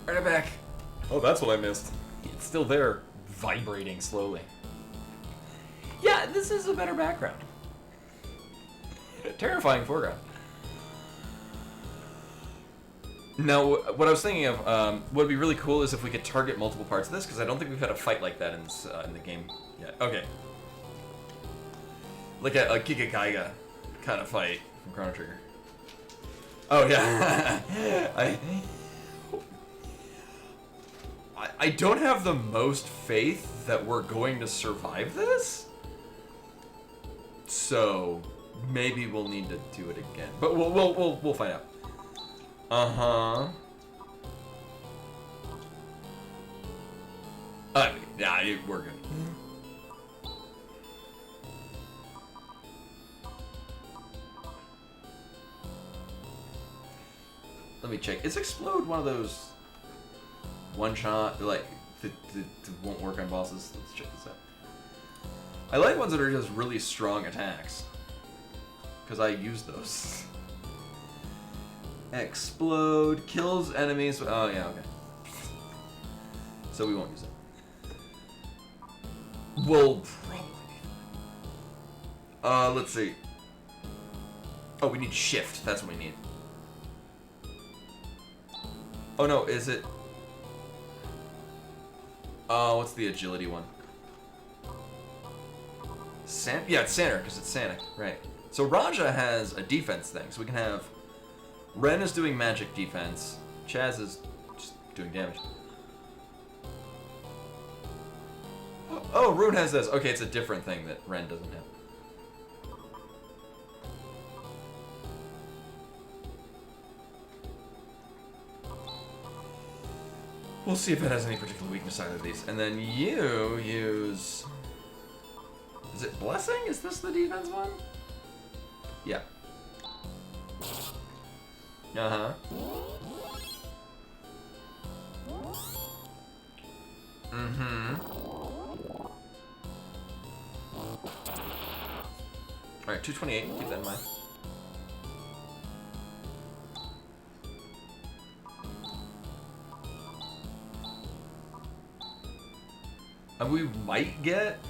Right back. Oh, that's what I missed. It's still there, vibrating slowly. Yeah, this is a better background. Terrifying foreground. Now, what I was thinking of, what would be really cool is if we could target multiple parts of this, because I don't think we've had a fight like that in the game yet. Okay. Like a Giga Gaiga kind of fight from Chrono Trigger. Oh, yeah. I don't have the most faith that we're going to survive this. So maybe we'll need to do it again. But we'll find out. Uh-huh. Yeah, we're good. Let me check. Is Explode one of those one shot, like, that won't work on bosses? Let's check this out. I like ones that are just really strong attacks, because I use those. Explode kills enemies. Oh yeah, okay. So we won't use it. We'll probably. Let's see. Oh, we need shift. That's what we need. Oh no, is it? Oh, what's the agility one? Yeah, it's Santa, because it's Santa, right. So Raja has a defense thing, so we can have Ren is doing magic defense. Chaz is just doing damage. Oh, Rune has this. Okay, it's a different thing that Ren doesn't have. We'll see if it has any particular weakness either of these. And then you use... Is it Blessing? Is this the defense one? Yeah. Uh-huh. Mm-hmm. Alright, 228. Keep that in mind. And we might get...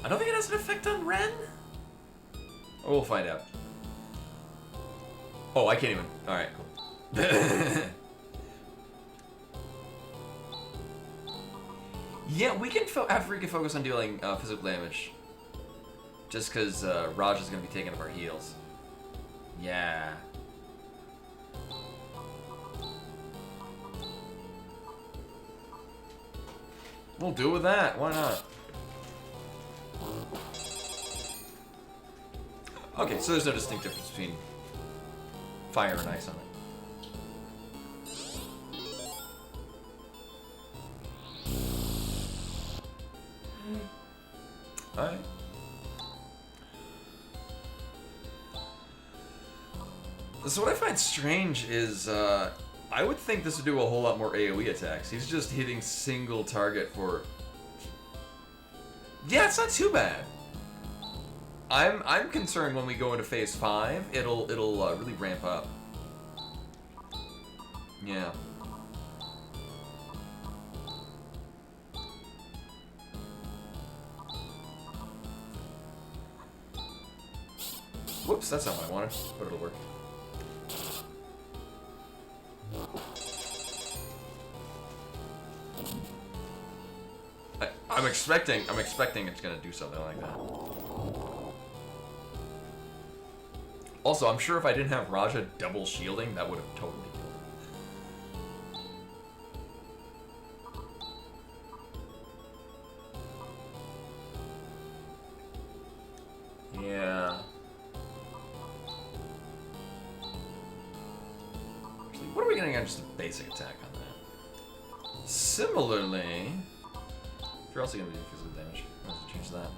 I don't think it has an effect on Ren. Oh, we'll find out. Oh, I can't even. Alright, cool. Yeah, we can have Rika focus on dealing physical damage. Just because Raj is going to be taking up our heals. Yeah. We'll do it with that. Why not? Okay, so there's no distinct difference between fire and ice on it. Alright. So what I find strange is, I would think this would do a whole lot more AoE attacks. He's just hitting single target for... Yeah, it's not too bad. I'm concerned when we go into phase 5, it'll really ramp up. Yeah. Whoops, that's not what I wanted, but it'll work. I'm expecting it's gonna do something like that. Also, I'm sure if I didn't have Raja double shielding, that would have totally killed. Yeah. Actually, what are we getting on just a basic attack on that? Similarly, if you're also going to do physical damage, I'm going to change that.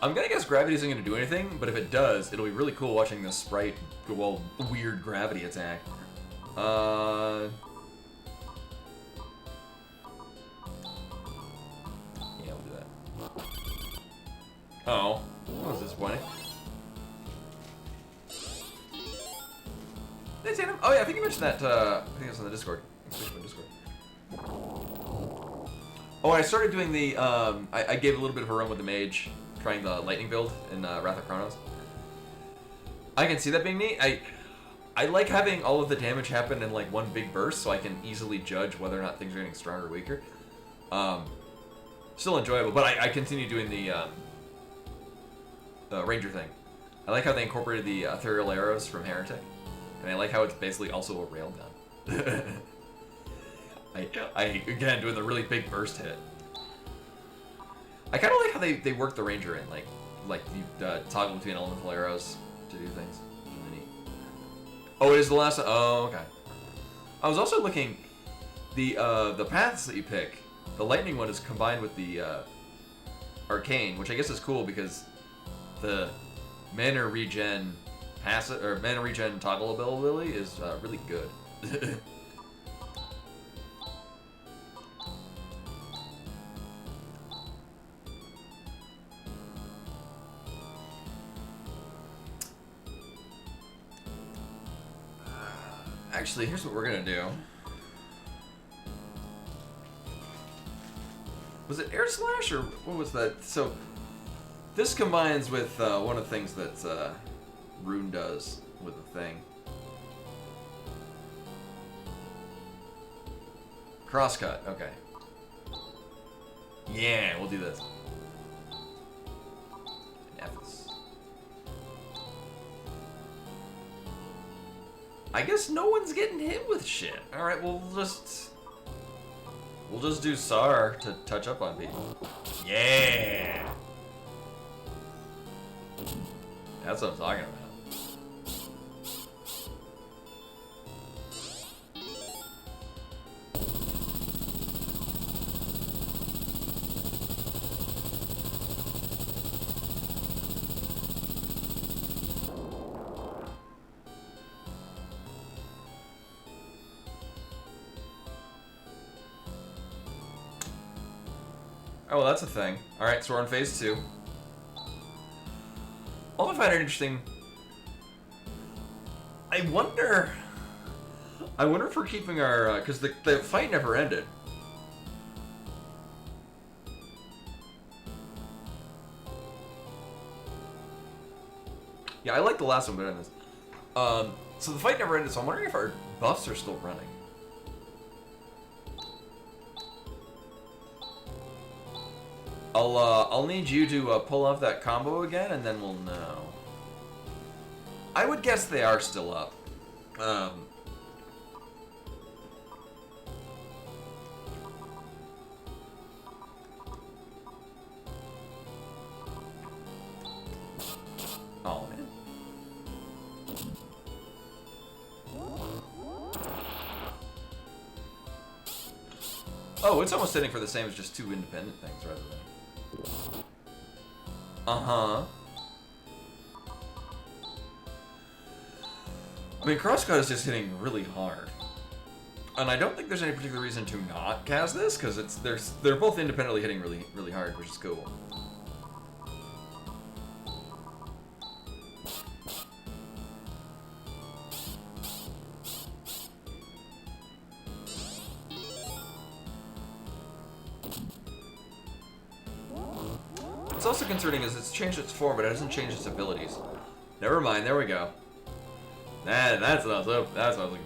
I'm going to guess gravity isn't going to do anything, but if it does, it'll be really cool watching this sprite go all weird gravity attack. Yeah, we'll do that. Oh, that was disappointing. Hey, Tatum. Oh yeah, I think you mentioned that. I think it was on the Discord. Oh, I started doing the. I gave a little bit of a run with the mage, trying the lightning build in Wrath of Chronos. I can see that being neat. I like having all of the damage happen in like one big burst, so I can easily judge whether or not things are getting stronger or weaker. Still enjoyable, but I continue doing the ranger thing. I like how they incorporated the ethereal arrows from Heretic, and I like how it's basically also a railgun. I again doing the really big burst hit. I kind of like how they work the ranger in, like you toggle between elemental arrows to do things. Really neat. Oh, it is the last. Oh, okay. I was also looking the paths that you pick. The lightning one is combined with the arcane, which I guess is cool because the mana regen passive or mana regen toggle ability is really good. Actually, here's what we're gonna do. Was it Air Slash or what was that? So this combines with one of the things that Rune does with the thing. Crosscut, okay. Yeah, we'll do this. I guess no one's getting hit with shit. Alright, we'll just do SAR to touch up on people. Yeah! That's what I'm talking about. Oh, well, that's a thing. Alright, so we're on phase 2. All I find it interesting... I wonder if we're keeping our... because the fight never ended. Yeah, I like the last one better than this. So the fight never ended, so I'm wondering if our buffs are still running. I'll need you to pull off that combo again, and then we'll know. I would guess they are still up. Oh, man. Oh, it's almost sitting for the same as just two independent things rather than... Uh-huh. I mean, Crosscut is just hitting really hard. And I don't think there's any particular reason to not cast this, because they're both independently hitting really, really hard, which is cool. What's also concerning is it's changed its form, but it hasn't changed its abilities. Never mind, there we go. That's what I was looking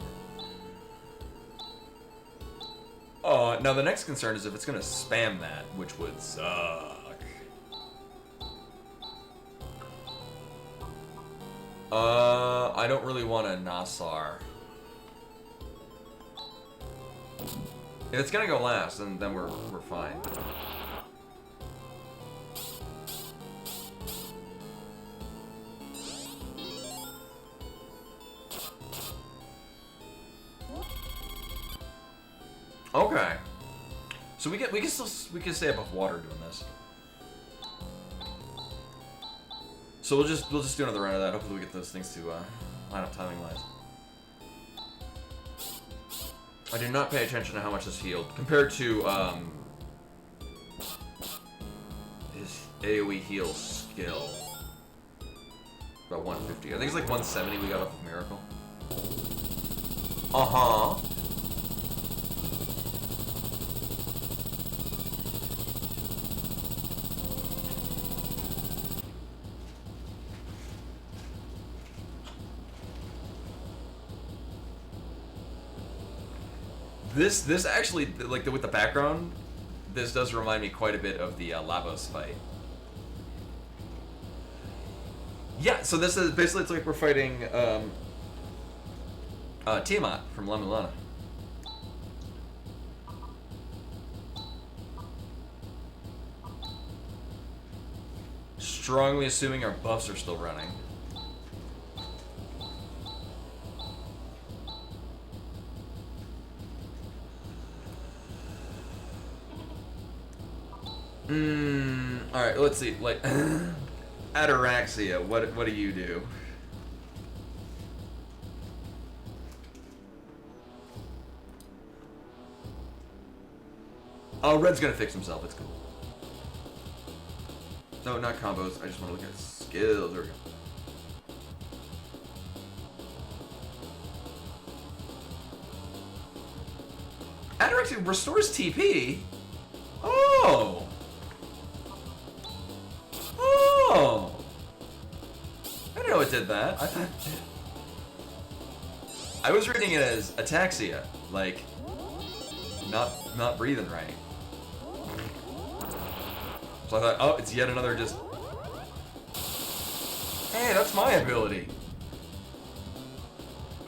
for. Now the next concern is if it's gonna spam that, which would suck. I don't really want a Nassar. If it's gonna go last, then we're fine. Okay. So we can stay above water doing this. So we'll just do another round of that. Hopefully we get those things to line up timing wise. I did not pay attention to how much this healed compared to his AoE heal skill. About 150. I think it's like 170 we got off of Miracle. Uh-huh. This actually, like with the background, this does remind me quite a bit of the Lavos fight. Yeah, so this is basically, it's like we're fighting Tiamat from La Mulana. Strongly assuming our buffs are still running. Alright, let's see. Like, Ataraxia, what do you do? Oh, Red's gonna fix himself, it's cool. No, not combos, I just want to look at skills. There we go. Ataraxia restores TP? Oh! Oh! I didn't know it did that. I was reading it as ataxia, like not breathing right. So I thought, oh, it's yet another just. Hey, that's my ability.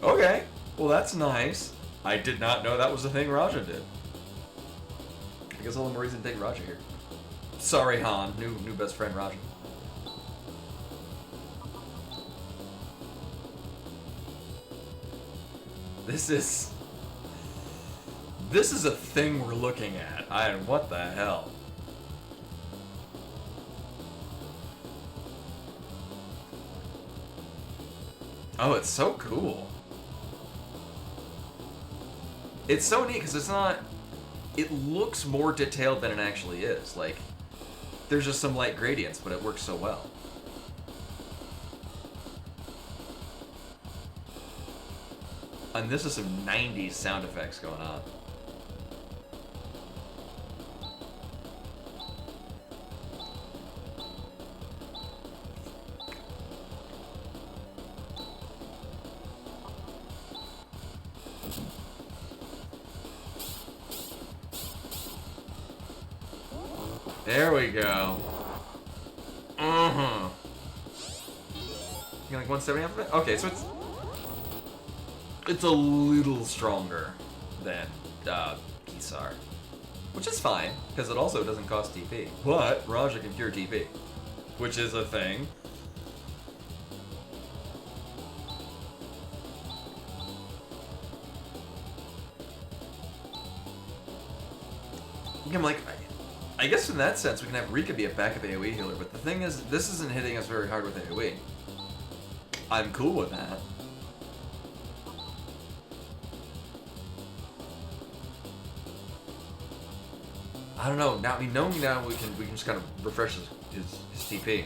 Okay. Well, that's nice. I did not know that was a thing Raja did. I guess all the more reason to take Raja here. Sorry, Han. New best friend Raja. This is a thing we're looking at. What the hell? Oh, it's so cool. It's so neat because it's not. It looks more detailed than it actually is. Like, there's just some light gradients, but it works so well. And this is some 90s sound effects going on. There we go. Uh-huh. You got like 170 off of it? Okay, so it's a little stronger than Kisar. Which is fine, because it also doesn't cost TP. But Raja can cure TP, which is a thing. I'm like, I guess in that sense we can have Rika be a backup AoE healer, but the thing is, this isn't hitting us very hard with AoE. I'm cool with that. I don't know. Now, I mean, knowing now we can just kind of refresh his TP.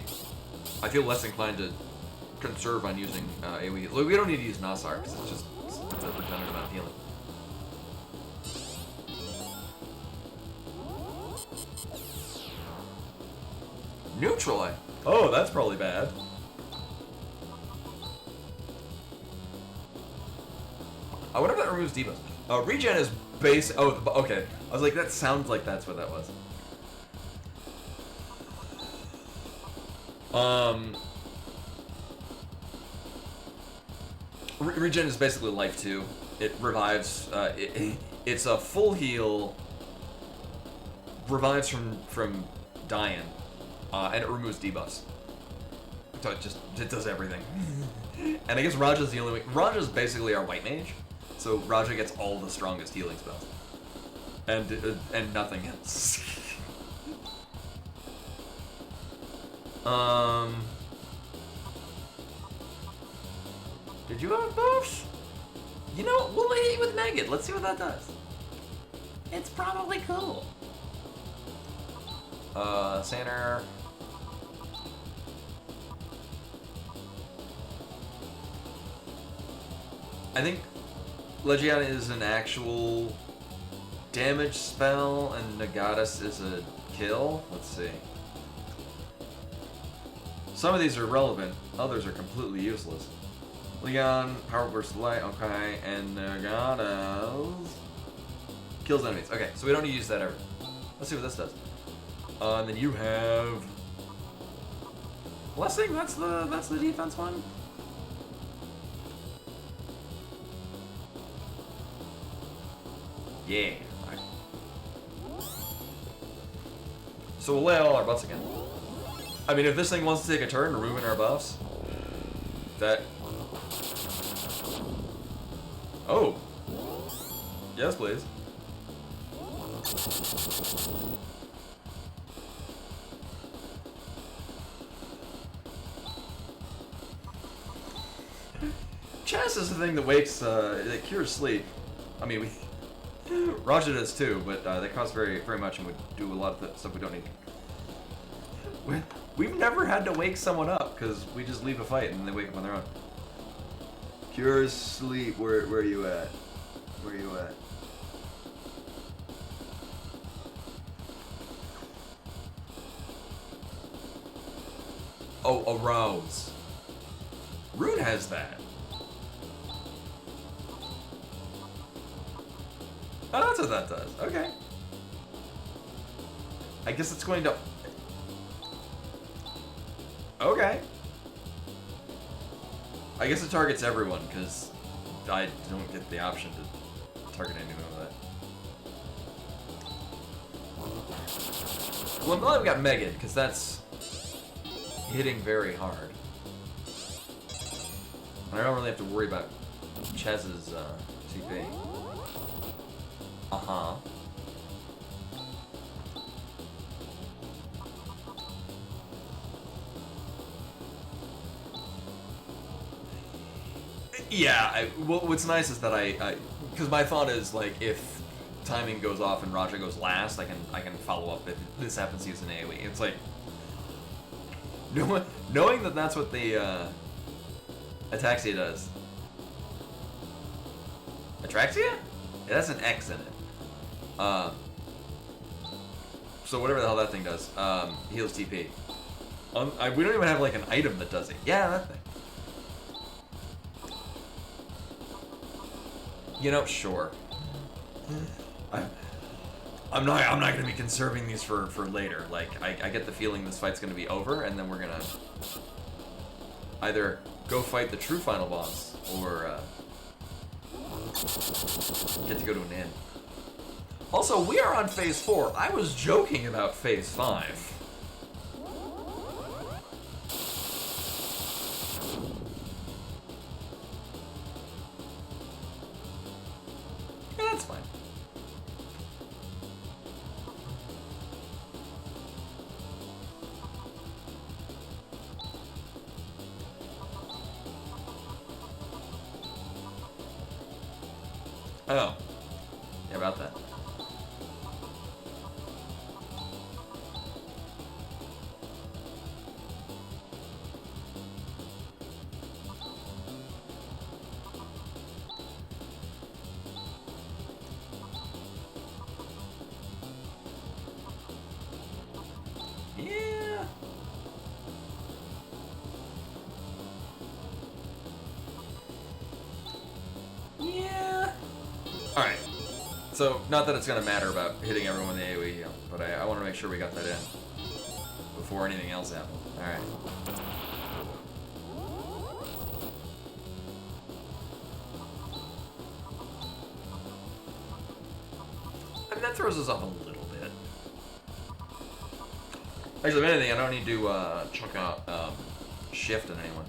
I feel less inclined to conserve on using AoE. Look, we don't need to use Nasar because it's just a redundant amount of healing. Neutralize. Oh, that's probably bad. I wonder if that removes debuffs. Regen is base. Oh, okay. I was like, that sounds like that's what that was. Regen is basically life 2. It revives. It's a full heal. Revives from dying, and it removes debuffs. So it does everything. And I guess Raja's the only way. Raja's basically our white mage, so Raja gets all the strongest healing spells, and nothing else. Did you have buffs? You know, we'll hit you with Maggot. Let's see what that does. It's probably cool. Center. I think Legiana is an actual damage spell, and Nagatus is a kill. Let's see. Some of these are relevant, others are completely useless. Leon, Power Burst Light, okay, and Nagatus kills enemies. Okay, so we don't need to use that ever. Let's see what this does. And then you have Blessing. That's the defense one. Yeah. Right. So we'll lay all our buffs again. I mean, if this thing wants to take a turn removing our buffs, that. Oh. Yes, please. Chess is the thing that wakes, that cures sleep. I mean, Raja does too, but they cost very, very much and would do a lot of stuff we don't need. We've never had to wake someone up because we just leave a fight and they wake up on their own. Cure sleep. Where are you at? Where are you at? Oh, arouse. Rune has that. Oh, that's what that does. Okay. I guess it's going to... Okay. I guess it targets everyone, because I don't get the option to target anyone with that. Well, I'm glad we got Megan, because that's hitting very hard. And I don't really have to worry about Chez's TP. Uh-huh. Yeah, what's nice is that because my thought is, like, if timing goes off and Raja goes last, I can follow up if this happens to use an AoE. It's like, knowing that that's what the Ataxia does. Atraxia? Yeah, that's an X in it. So whatever the hell that thing does, heals TP. We don't even have like an item that does it. Yeah, that thing. You know, sure. I'm not gonna be conserving these for later. Like, I get the feeling this fight's gonna be over, and then we're gonna either go fight the true final boss, or get to go to an inn. Also, we are on phase 4. I was joking about phase 5. Yeah, that's fine. Oh. Yeah, about that. Yeah. Yeah. Alright. So, not that it's going to matter about hitting everyone with the AoE heal, but I want to make sure we got that in before anything else happened. Alright. I mean, that throws us off a little bit. Actually, if anything, I don't need to chuck out shift on anyone.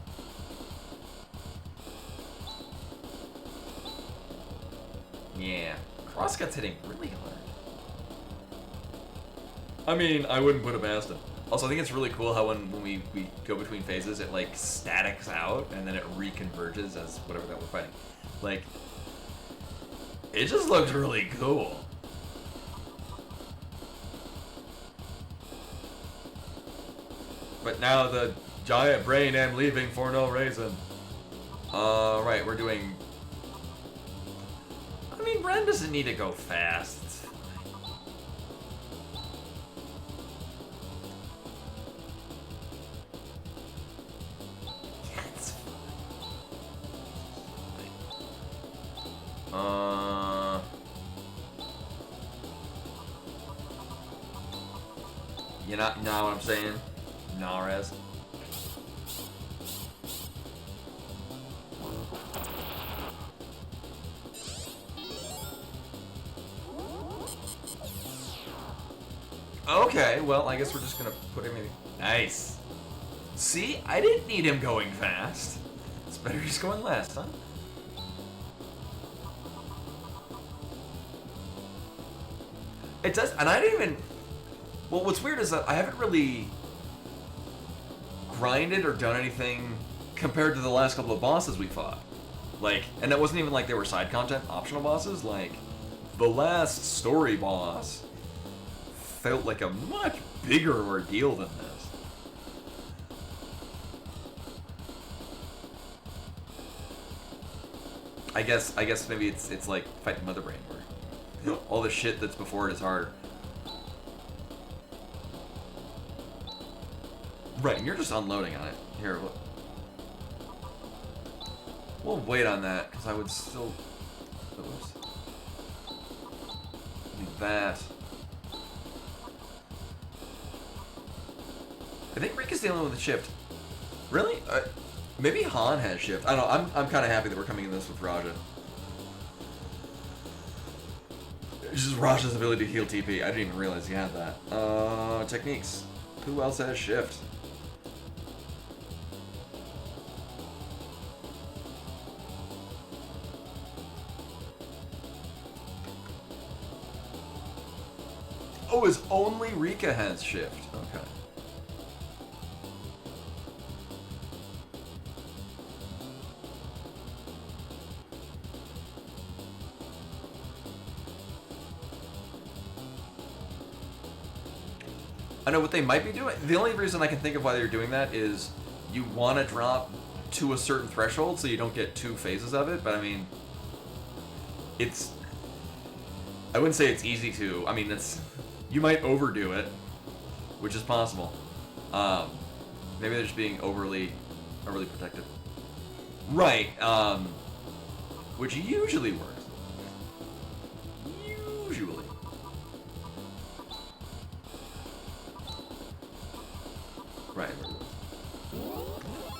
Yeah. Crosscut's hitting really hard. I mean, I wouldn't put it past him. Also, I think it's really cool how when we go between phases, it like statics out and then it reconverges as whatever that we're fighting. Like, it just looks really cool. But now the giant brain am leaving for no reason. Right, we're doing... I mean, Ren doesn't need to go fast. It's fine. Yeah, it's fine. You know what I'm saying? Nares. Okay, well, I guess we're just gonna put him in. Nice. See, I didn't need him going fast. It's better just going last, huh? It does, and I didn't even... Well, what's weird is that I haven't really grinded or done anything compared to the last couple of bosses we fought. Like, and it wasn't even like they were side content, optional bosses. Like, the last story boss felt like a much bigger ordeal than this. I guess maybe it's like fighting Mother Brain, where all the shit that's before it is harder. Right, and you're just unloading on it. Here, we'll wait on that, because I would still... Oops. Do that. I think Rika's the only one with the shift. Really? Maybe Han has shift. I don't know. I'm kind of happy that we're coming in this with Raja. It's just Raja's ability to heal TP. I didn't even realize he had that. Techniques. Who else has shift? Oh, is only Rika has shift. Okay. I know what they might be doing. The only reason I can think of why they're doing that is you want to drop to a certain threshold so you don't get 2 phases of it, but I mean, it's... I wouldn't say it's easy to. I mean, it's... You might overdo it, which is possible. Maybe they're just being overly protective. Right, which usually works. Usually. Right.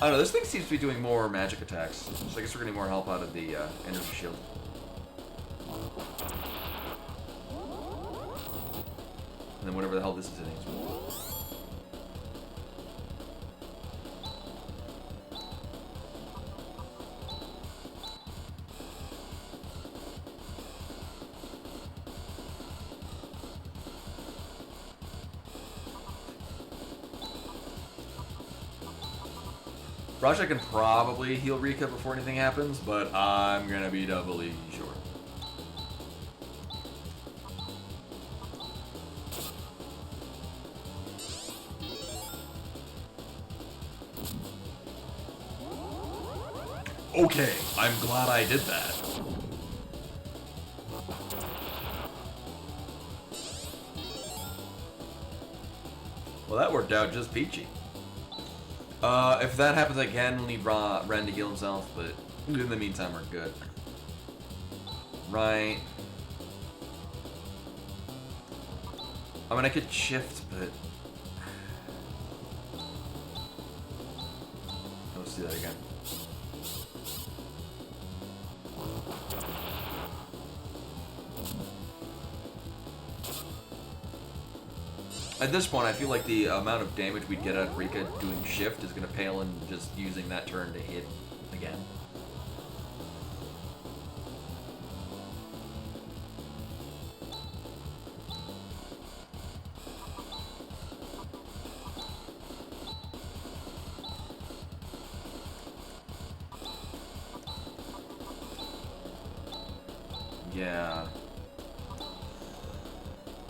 I don't know, this thing seems to be doing more magic attacks, so I guess we're getting more help out of the energy shield. And then whatever the hell this is hitting. Raja can probably heal Rika before anything happens, but I'm gonna be doubly sure. Okay, I'm glad I did that. Well, that worked out just peachy. If that happens again, we'll need Ren to heal himself, but in the meantime, we're good. Right. I mean, I could shift, but... Let's do that again. At this point, I feel like the amount of damage we'd get out of Rika doing shift is going to pale in just using that turn to hit again. Yeah.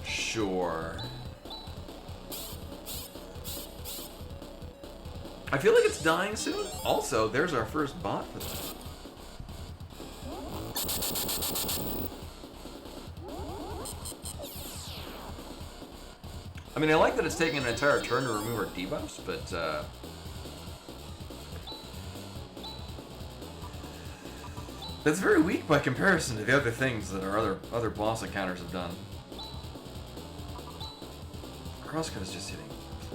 Sure. I feel like it's dying soon. Also, there's our first bot for that. I mean, I like that it's taking an entire turn to remove our debuffs, but that's very weak by comparison to the other things that our other boss encounters have done. Crosscut is just hitting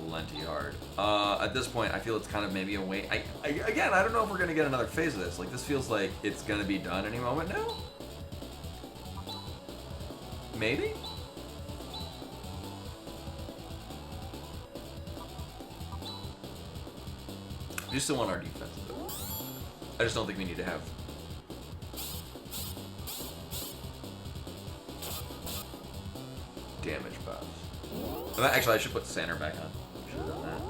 plenty hard. At this point, I feel it's kind of maybe a wait. Again, I don't know if we're gonna get another phase of this. Like, this feels like it's gonna be done any moment now. Maybe? We just still want our defense, though. I just don't think we need to have... damage buffs. Actually, I should put Sander back on. Should have done that.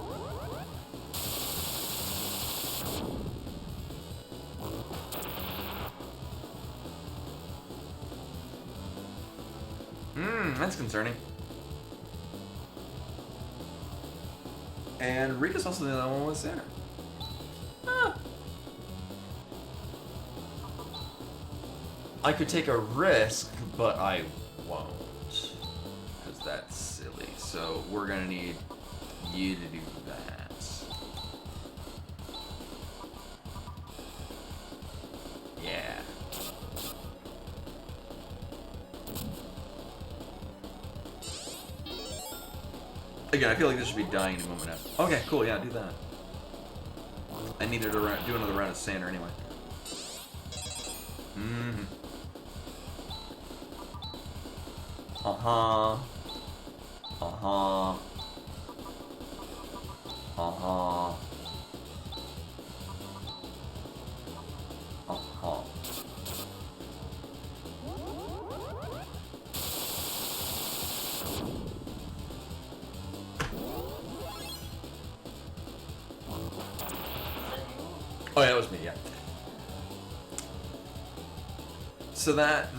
That's concerning. And Rika's also the other one with Sander. Huh. I could take a risk, but I won't. Because that's silly. So we're gonna need you to do that. Yeah. Again, I feel like this should be dying in a moment now. Okay, cool, yeah, do that. I needed to do another round of Sander anyway. Mm-hmm. Uh-huh. Uh-huh. Uh-huh. Uh-huh. Oh yeah, that was me, yeah. So that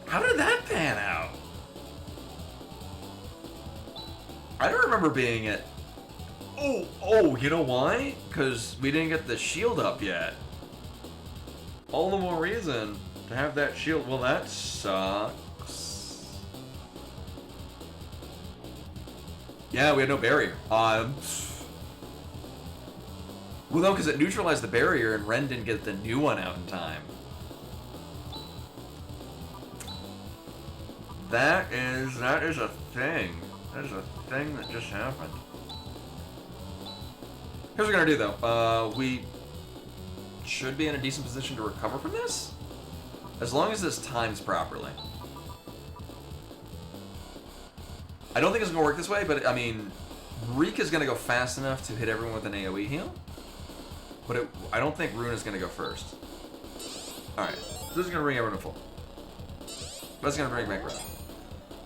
how did that pan out? I don't remember being at Oh, you know why? Because we didn't get the shield up yet. All the more reason to have that shield. Well, that sucks. Yeah, we had no barrier. Well, no, because it neutralized the barrier and Ren didn't get the new one out in time. That is a thing. That is a thing that just happened. Here's what we're gonna do though. We should be in a decent position to recover from this, as long as this times properly. I don't think it's gonna work this way, but I mean, Rika's gonna go fast enough to hit everyone with an AoE heal, but I don't think Runa's gonna go first. All right, so this is gonna bring everyone to full. That's gonna bring back Raja.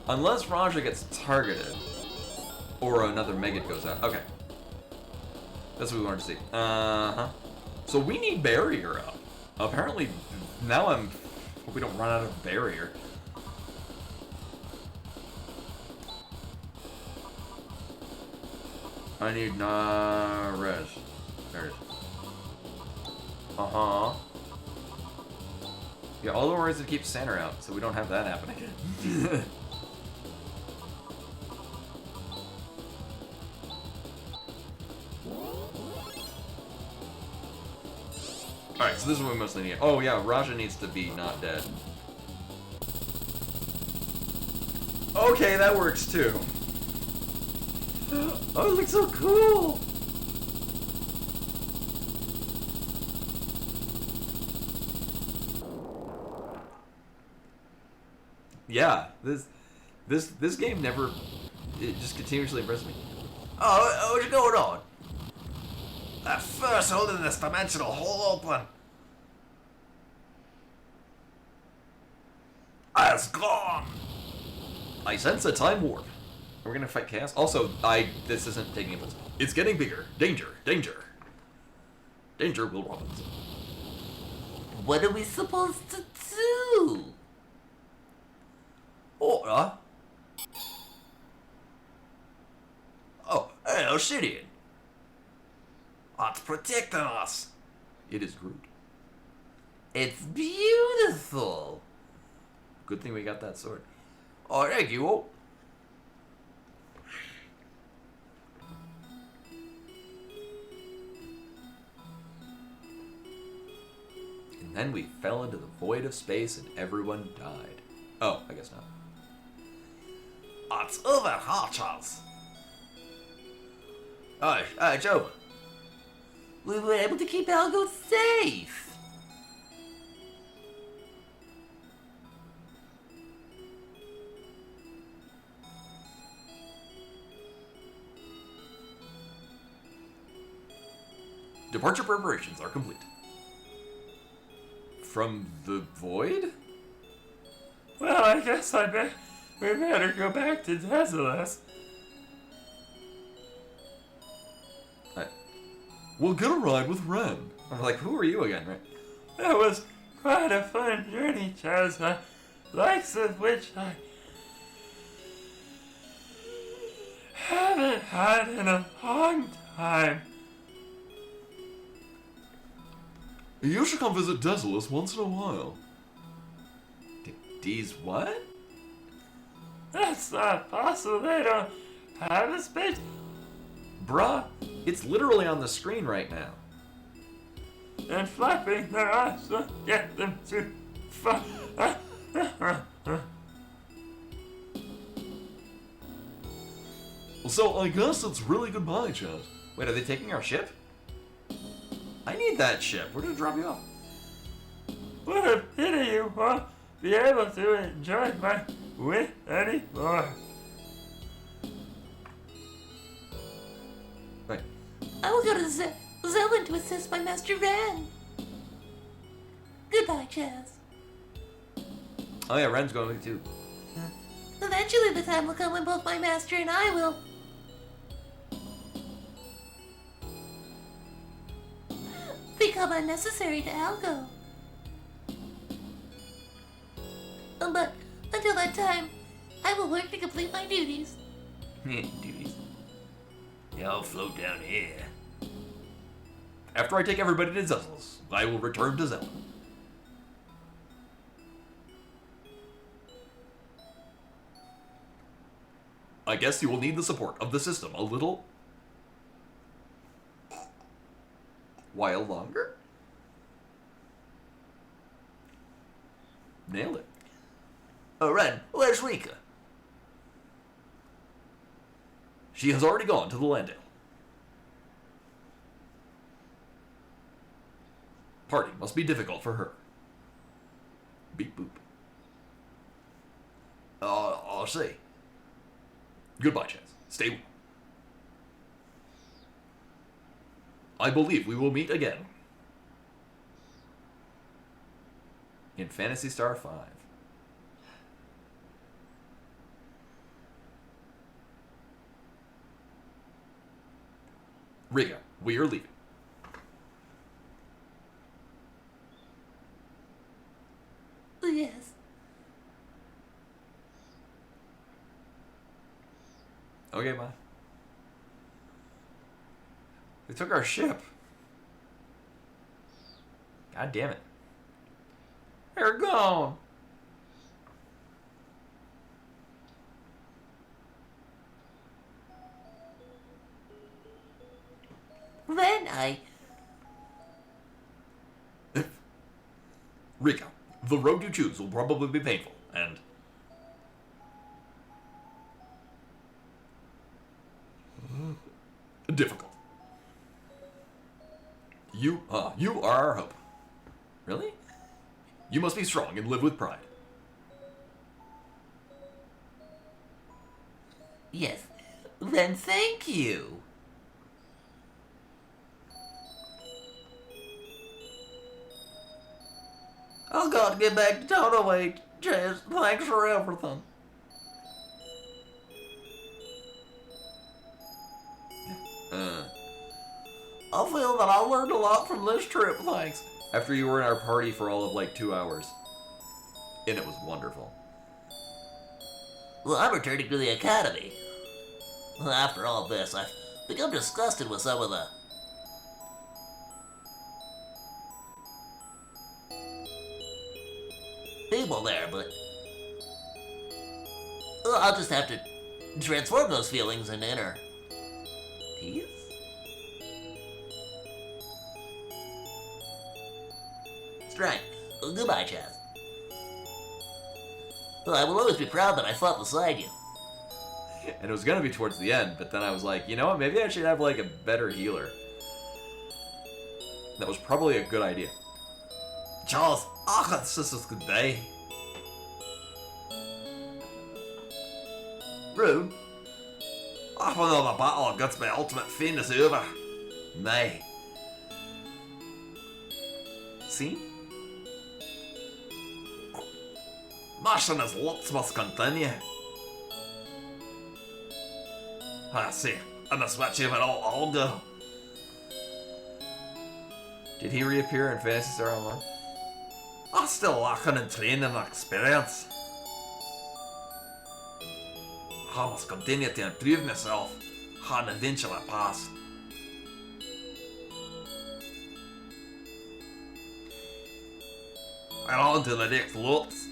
Unless Raja gets targeted, or another Megid goes out. Okay. That's what we wanted to see. Uh-huh. So we need barrier up. Apparently, now hope we don't run out of barrier. I need res. There it is. Uh-huh. Yeah, all the worries to keep Sander out, so we don't have that happen again. Alright, so this is what we mostly need. Oh yeah, Raja needs to be not dead. Okay, that works too. Oh, it looks so cool! Yeah, this game never, it just continuously impresses me. Oh, what's going on? That first holding this dimensional hole open. It's gone. I sense a time warp. We're gonna fight chaos. Also, this isn't taking place. It's getting bigger. Danger, danger. Danger, Will Robinson. What are we supposed to do? Order? Oh, hey, Obsidian. It's protecting us. It is Groot. It's beautiful. Good thing we got that sword. Oh, thank you. And then we fell into the void of space and everyone died. Oh, I guess not. It's over, Harchers. Oh, it's over. We were able to keep Algo safe. Departure preparations are complete. From the void? Well, I guess we better go back to Desolus. We'll get a ride with Ren. I'm like, who are you again, right? That was quite a fun journey, Chaz. Likes of which I haven't had in a long time. You should come visit Desolus once in a while. D's what? That's not possible. They don't have a space. Bruh, it's literally on the screen right now. And flapping their arms to get them to fly. Well, so I guess it's really goodbye, Chad. Wait, are they taking our ship? I need that ship. We're gonna drop you off. What a pity you won't be able to enjoy my wit anymore. Right. I will go to Zelwyn to assist my Master Ren. Goodbye, Chaz. Oh yeah, Ren's going with you too. Eventually the time will come when both my master and I will become unnecessary to Algo. But until that time, I will work to complete my duties. Duties. Yeah, I'll float down here. After I take everybody to Zezzel's, I will return to Zelda. I guess you will need the support of the system a little while longer. Nailed it. Oh, Ren, where's Rika? She has already gone to the Landale. Party must be difficult for her. Beep boop. I'll see. Goodbye, Chaz. Stay well. I believe we will meet again in Phantasy Star 5. Rika, we are leaving. Yes. Okay, bye. They took our ship. God damn it. They're gone. Ren, Rika, the road you choose will probably be painful, and difficult. You are our hope. Really? You must be strong and live with pride. Yes. Ren, thank you. I'll got to get back to Tonaway, Chaz. Thanks for everything. I feel that I learned a lot from this trip, thanks. After you were in our party for all of like 2 hours. And it was wonderful. Well, I'm returning to the academy. After all this, I've become disgusted with some of the people there, but I'll just have to transform those feelings into inner peace. Strike. Goodbye, Chaz. Well, I will always be proud that I fought beside you. And it was gonna be towards the end, but then I was like, you know what, maybe I should have like a better healer. That was probably a good idea. Charles, I got sisters good day. Rude. Half another battle against my ultimate fiend is over. Nay. See? Mission as lots must continue. I see, and that's what you've all go. Did he reappear in Phantasy Star Online? I'm still lacking in training and experience. I must continue to improve myself and eventually pass. And on to the next loops.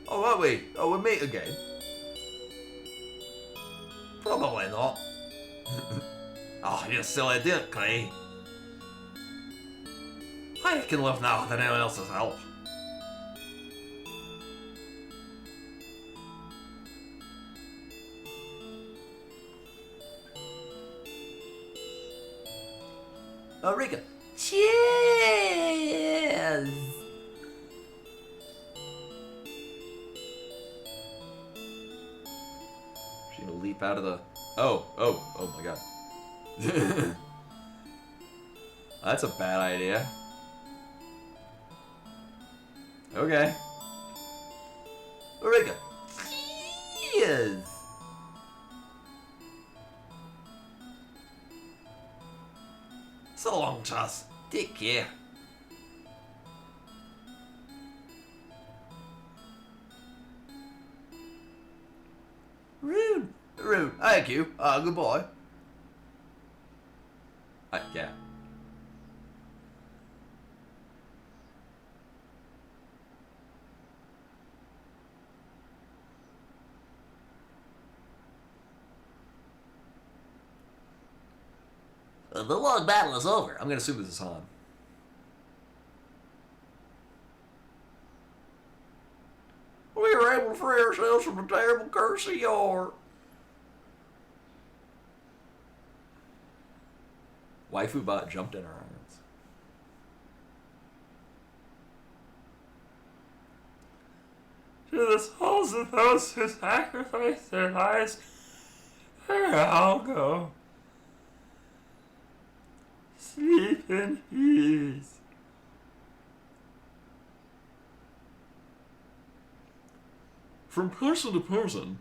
Oh, are we? Oh, we'll meet again. Probably not. Oh, you silly dick, Clay. I can live now with anyone else's help. Rika. Cheers! She's gonna leap out of the... Oh my god. That's a bad idea. Okay. Rika. Cheers! So long, Chas. Take care. Rude. Rude. Thank you. Goodbye. Yeah. The long battle is over. I'm gonna assume this is Han. We were able to free ourselves from the terrible curse of Yor. Waifu bot jumped in her arms. To the souls of those who sacrificed their lives, where I'll go. Sleep in peace. From person to person.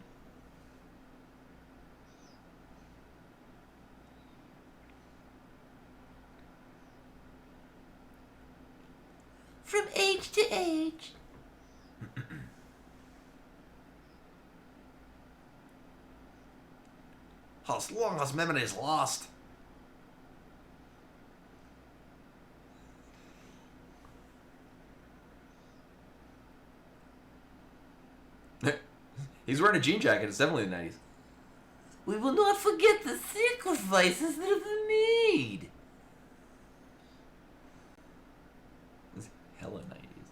From age to age. As long as memory is lost. He's wearing a jean jacket. It's definitely the 90s. We will not forget the sacrifices that have been made. It's hella 90s.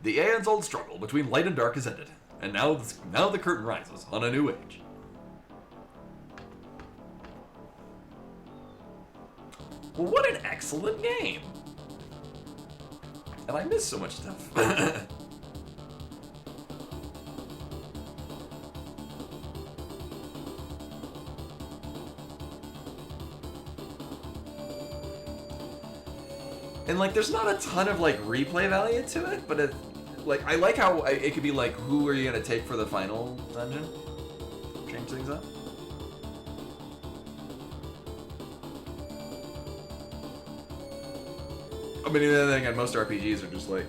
The aeons old struggle between light and dark is ended, and now the curtain rises on a new age. Well, what an excellent game! And I miss so much stuff. And like, there's not a ton of like replay value to it, but it, like, I like how it could be like, who are you gonna take for the final dungeon? Change things up. I mean, the other thing, and most RPGs are just like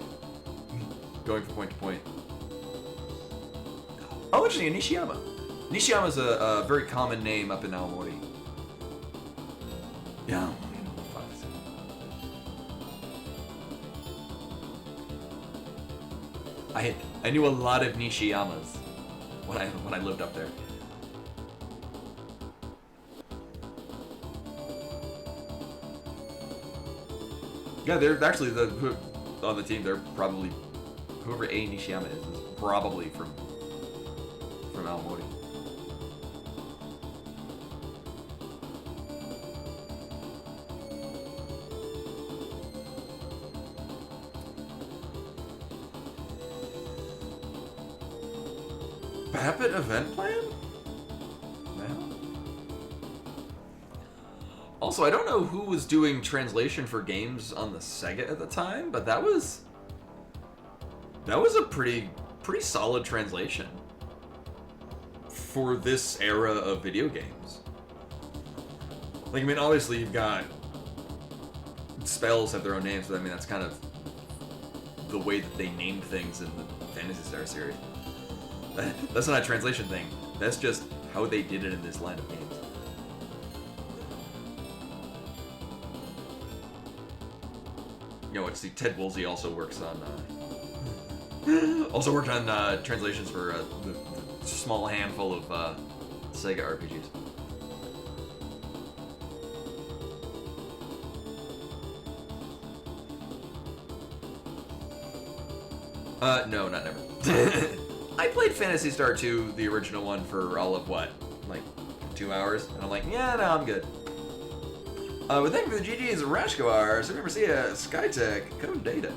going from point to point. Oh, interesting, Nishiyama. Nishiyama's a very common name up in Aomori. Yeah. I knew a lot of Nishiyamas when I lived up there. Yeah, they're actually on the team. They're probably whoever A Nishiyama is probably from Aomori. Vapid event plan? Well. Also, I don't know who was doing translation for games on the Sega at the time, but that was a pretty solid translation for this era of video games. Like, I mean, obviously you've got spells have their own names, but I mean that's kind of the way that they named things in the Phantasy Star series. That's not a translation thing. That's just how they did it in this line of games. You know, see, Ted Woolsey also works on worked on translations for the small handful of Sega RPGs. No, not never. I played Phantasy Star 2, the original one, for all of what? Like 2 hours. And I'm like, yeah, no, I'm good. But thank you for the GG's Rashkawar. So remember, see ya, Skytech, code data.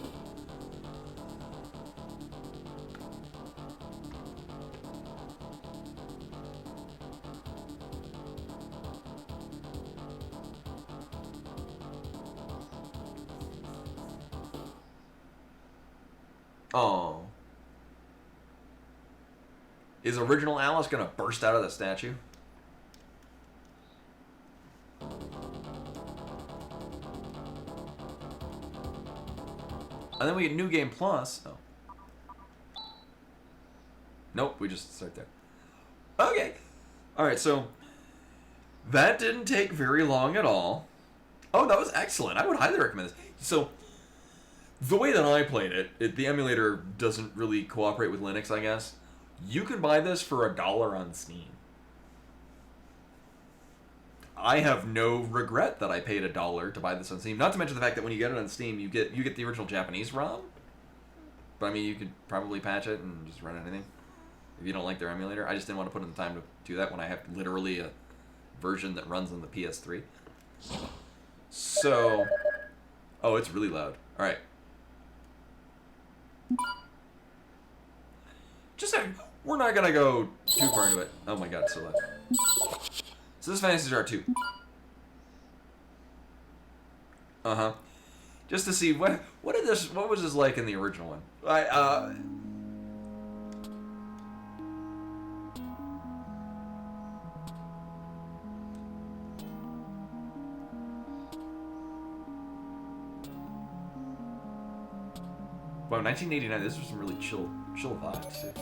Oh. Is original Alice gonna burst out of the statue? And then we get New Game Plus. Oh. Nope, we just start there. Okay. Alright, so that didn't take very long at all. Oh, that was excellent. I would highly recommend this. So, the way that I played it, the emulator doesn't really cooperate with Linux, I guess. You can buy this for $1 on Steam. I have no regret that I paid $1 to buy this on Steam. Not to mention the fact that when you get it on Steam, you get the original Japanese ROM. But I mean, you could probably patch it and just run anything if you don't like their emulator. I just didn't want to put in the time to do that when I have literally a version that runs on the PS3. So, oh, it's really loud. All right. Just we're not gonna go too far into it. Oh my god, it's so loud. So this is Phantasy Star 2. Uh-huh. Just to see what was this like in the original one. Wow, 1989, this was some really chill vibes too.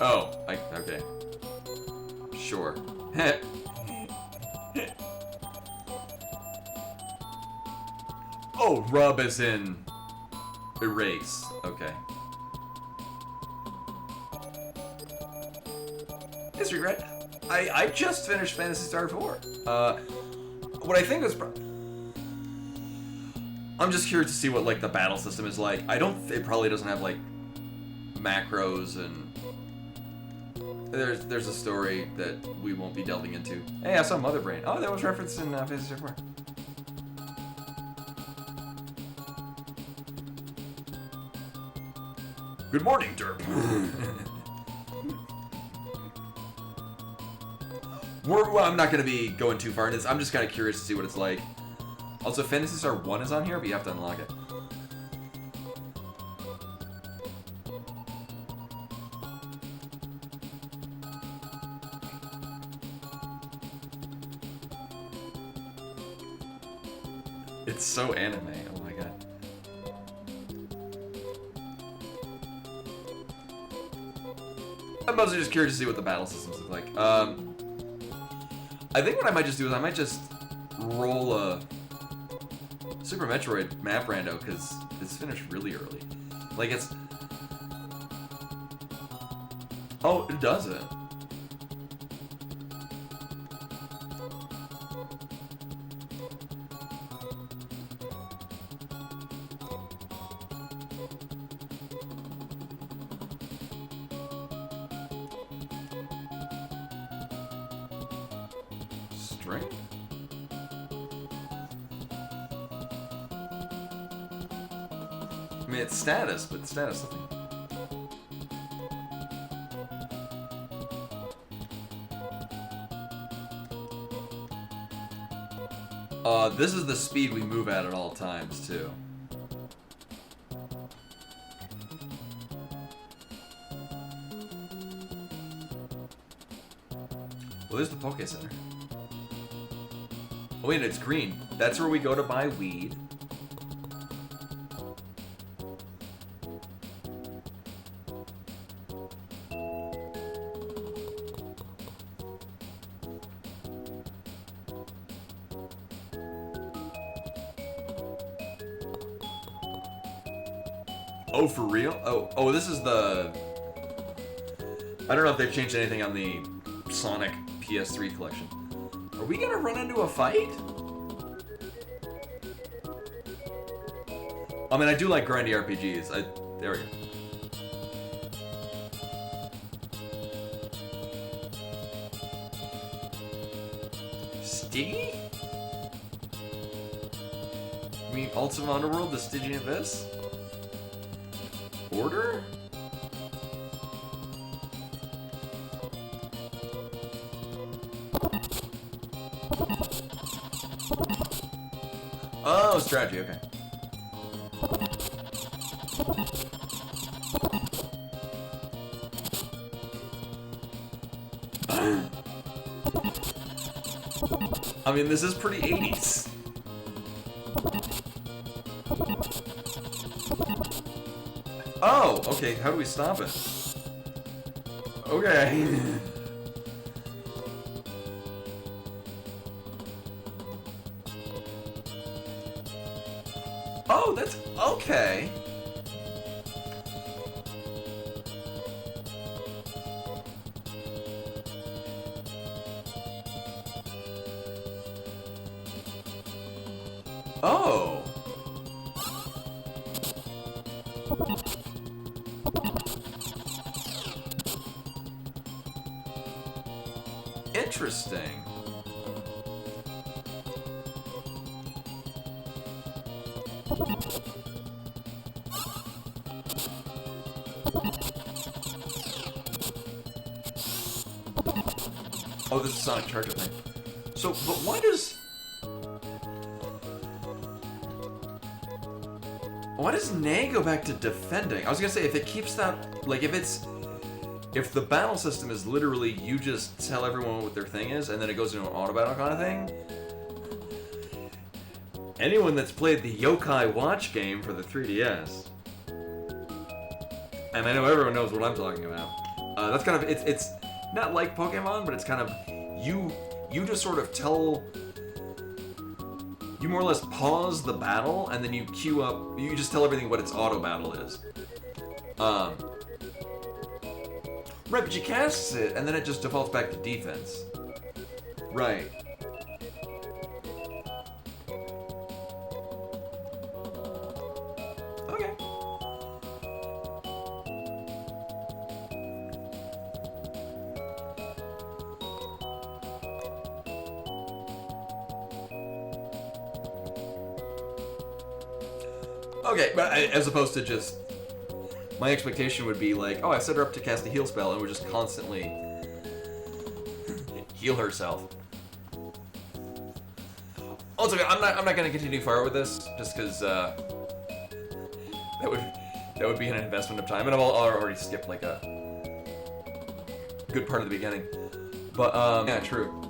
Oh, okay. Sure. Oh, rub as in erase. Okay. History, right? I just finished Phantasy Star 4. What I think was I'm just curious to see what like the battle system is like. It probably doesn't have like macros, and there's a story that we won't be delving into. Hey, I saw Mother Brain. Oh, that was referenced in Phantasy Star 4. Good morning, Derp. Well, I'm not going to be going too far into this. I'm just kind of curious to see what it's like. Also, Phantasy Star 1 is on here, but you have to unlock it. It's so anime. Oh my god. I'm mostly just curious to see what the battle systems look like. I think what I might just do is I might just roll a Super Metroid map rando, because it's finished really early. Like it's... Oh, it doesn't. String? I mean, it's status, but status something. This is the speed we move at all times, too. Well, there's the Poke Center. Oh, wait, it's green. That's where we go to buy weed. Oh, for real? Oh, this is the... I don't know if they've changed anything on the Sonic PS3 collection. Are we gonna run into a fight? I mean, I do like grindy RPGs. There we go. Stiggy? You mean Ultima Underworld, the Stygian Abyss? Order? Oh, strategy, okay. I mean, this is pretty 80s. Oh, okay, how do we stop it? Okay. Oh, that's okay. Oh. Interesting. Oh, this is Sonic Charger thing. So, but why does Nay go back to defending? I was gonna say, if it keeps that, like, if the battle system is literally you just tell everyone what their thing is and then it goes into an auto battle kind of thing. Anyone that's played the Yokai Watch game for the 3DS, and I know everyone knows what I'm talking about. That's kind of it's not like Pokemon, but it's kind of you just sort of tell. You more or less pause the battle, and then you queue up. You just tell everything what its auto battle is. Right, but you cast it, and then it just defaults back to defense. Right. Okay. Okay, but as opposed to just... My expectation would be like, oh, I set her up to cast a heal spell and would just constantly heal herself. Also, I'm not going to continue far with this, just because that would be an investment of time, and I've already skipped like a good part of the beginning. But yeah, true.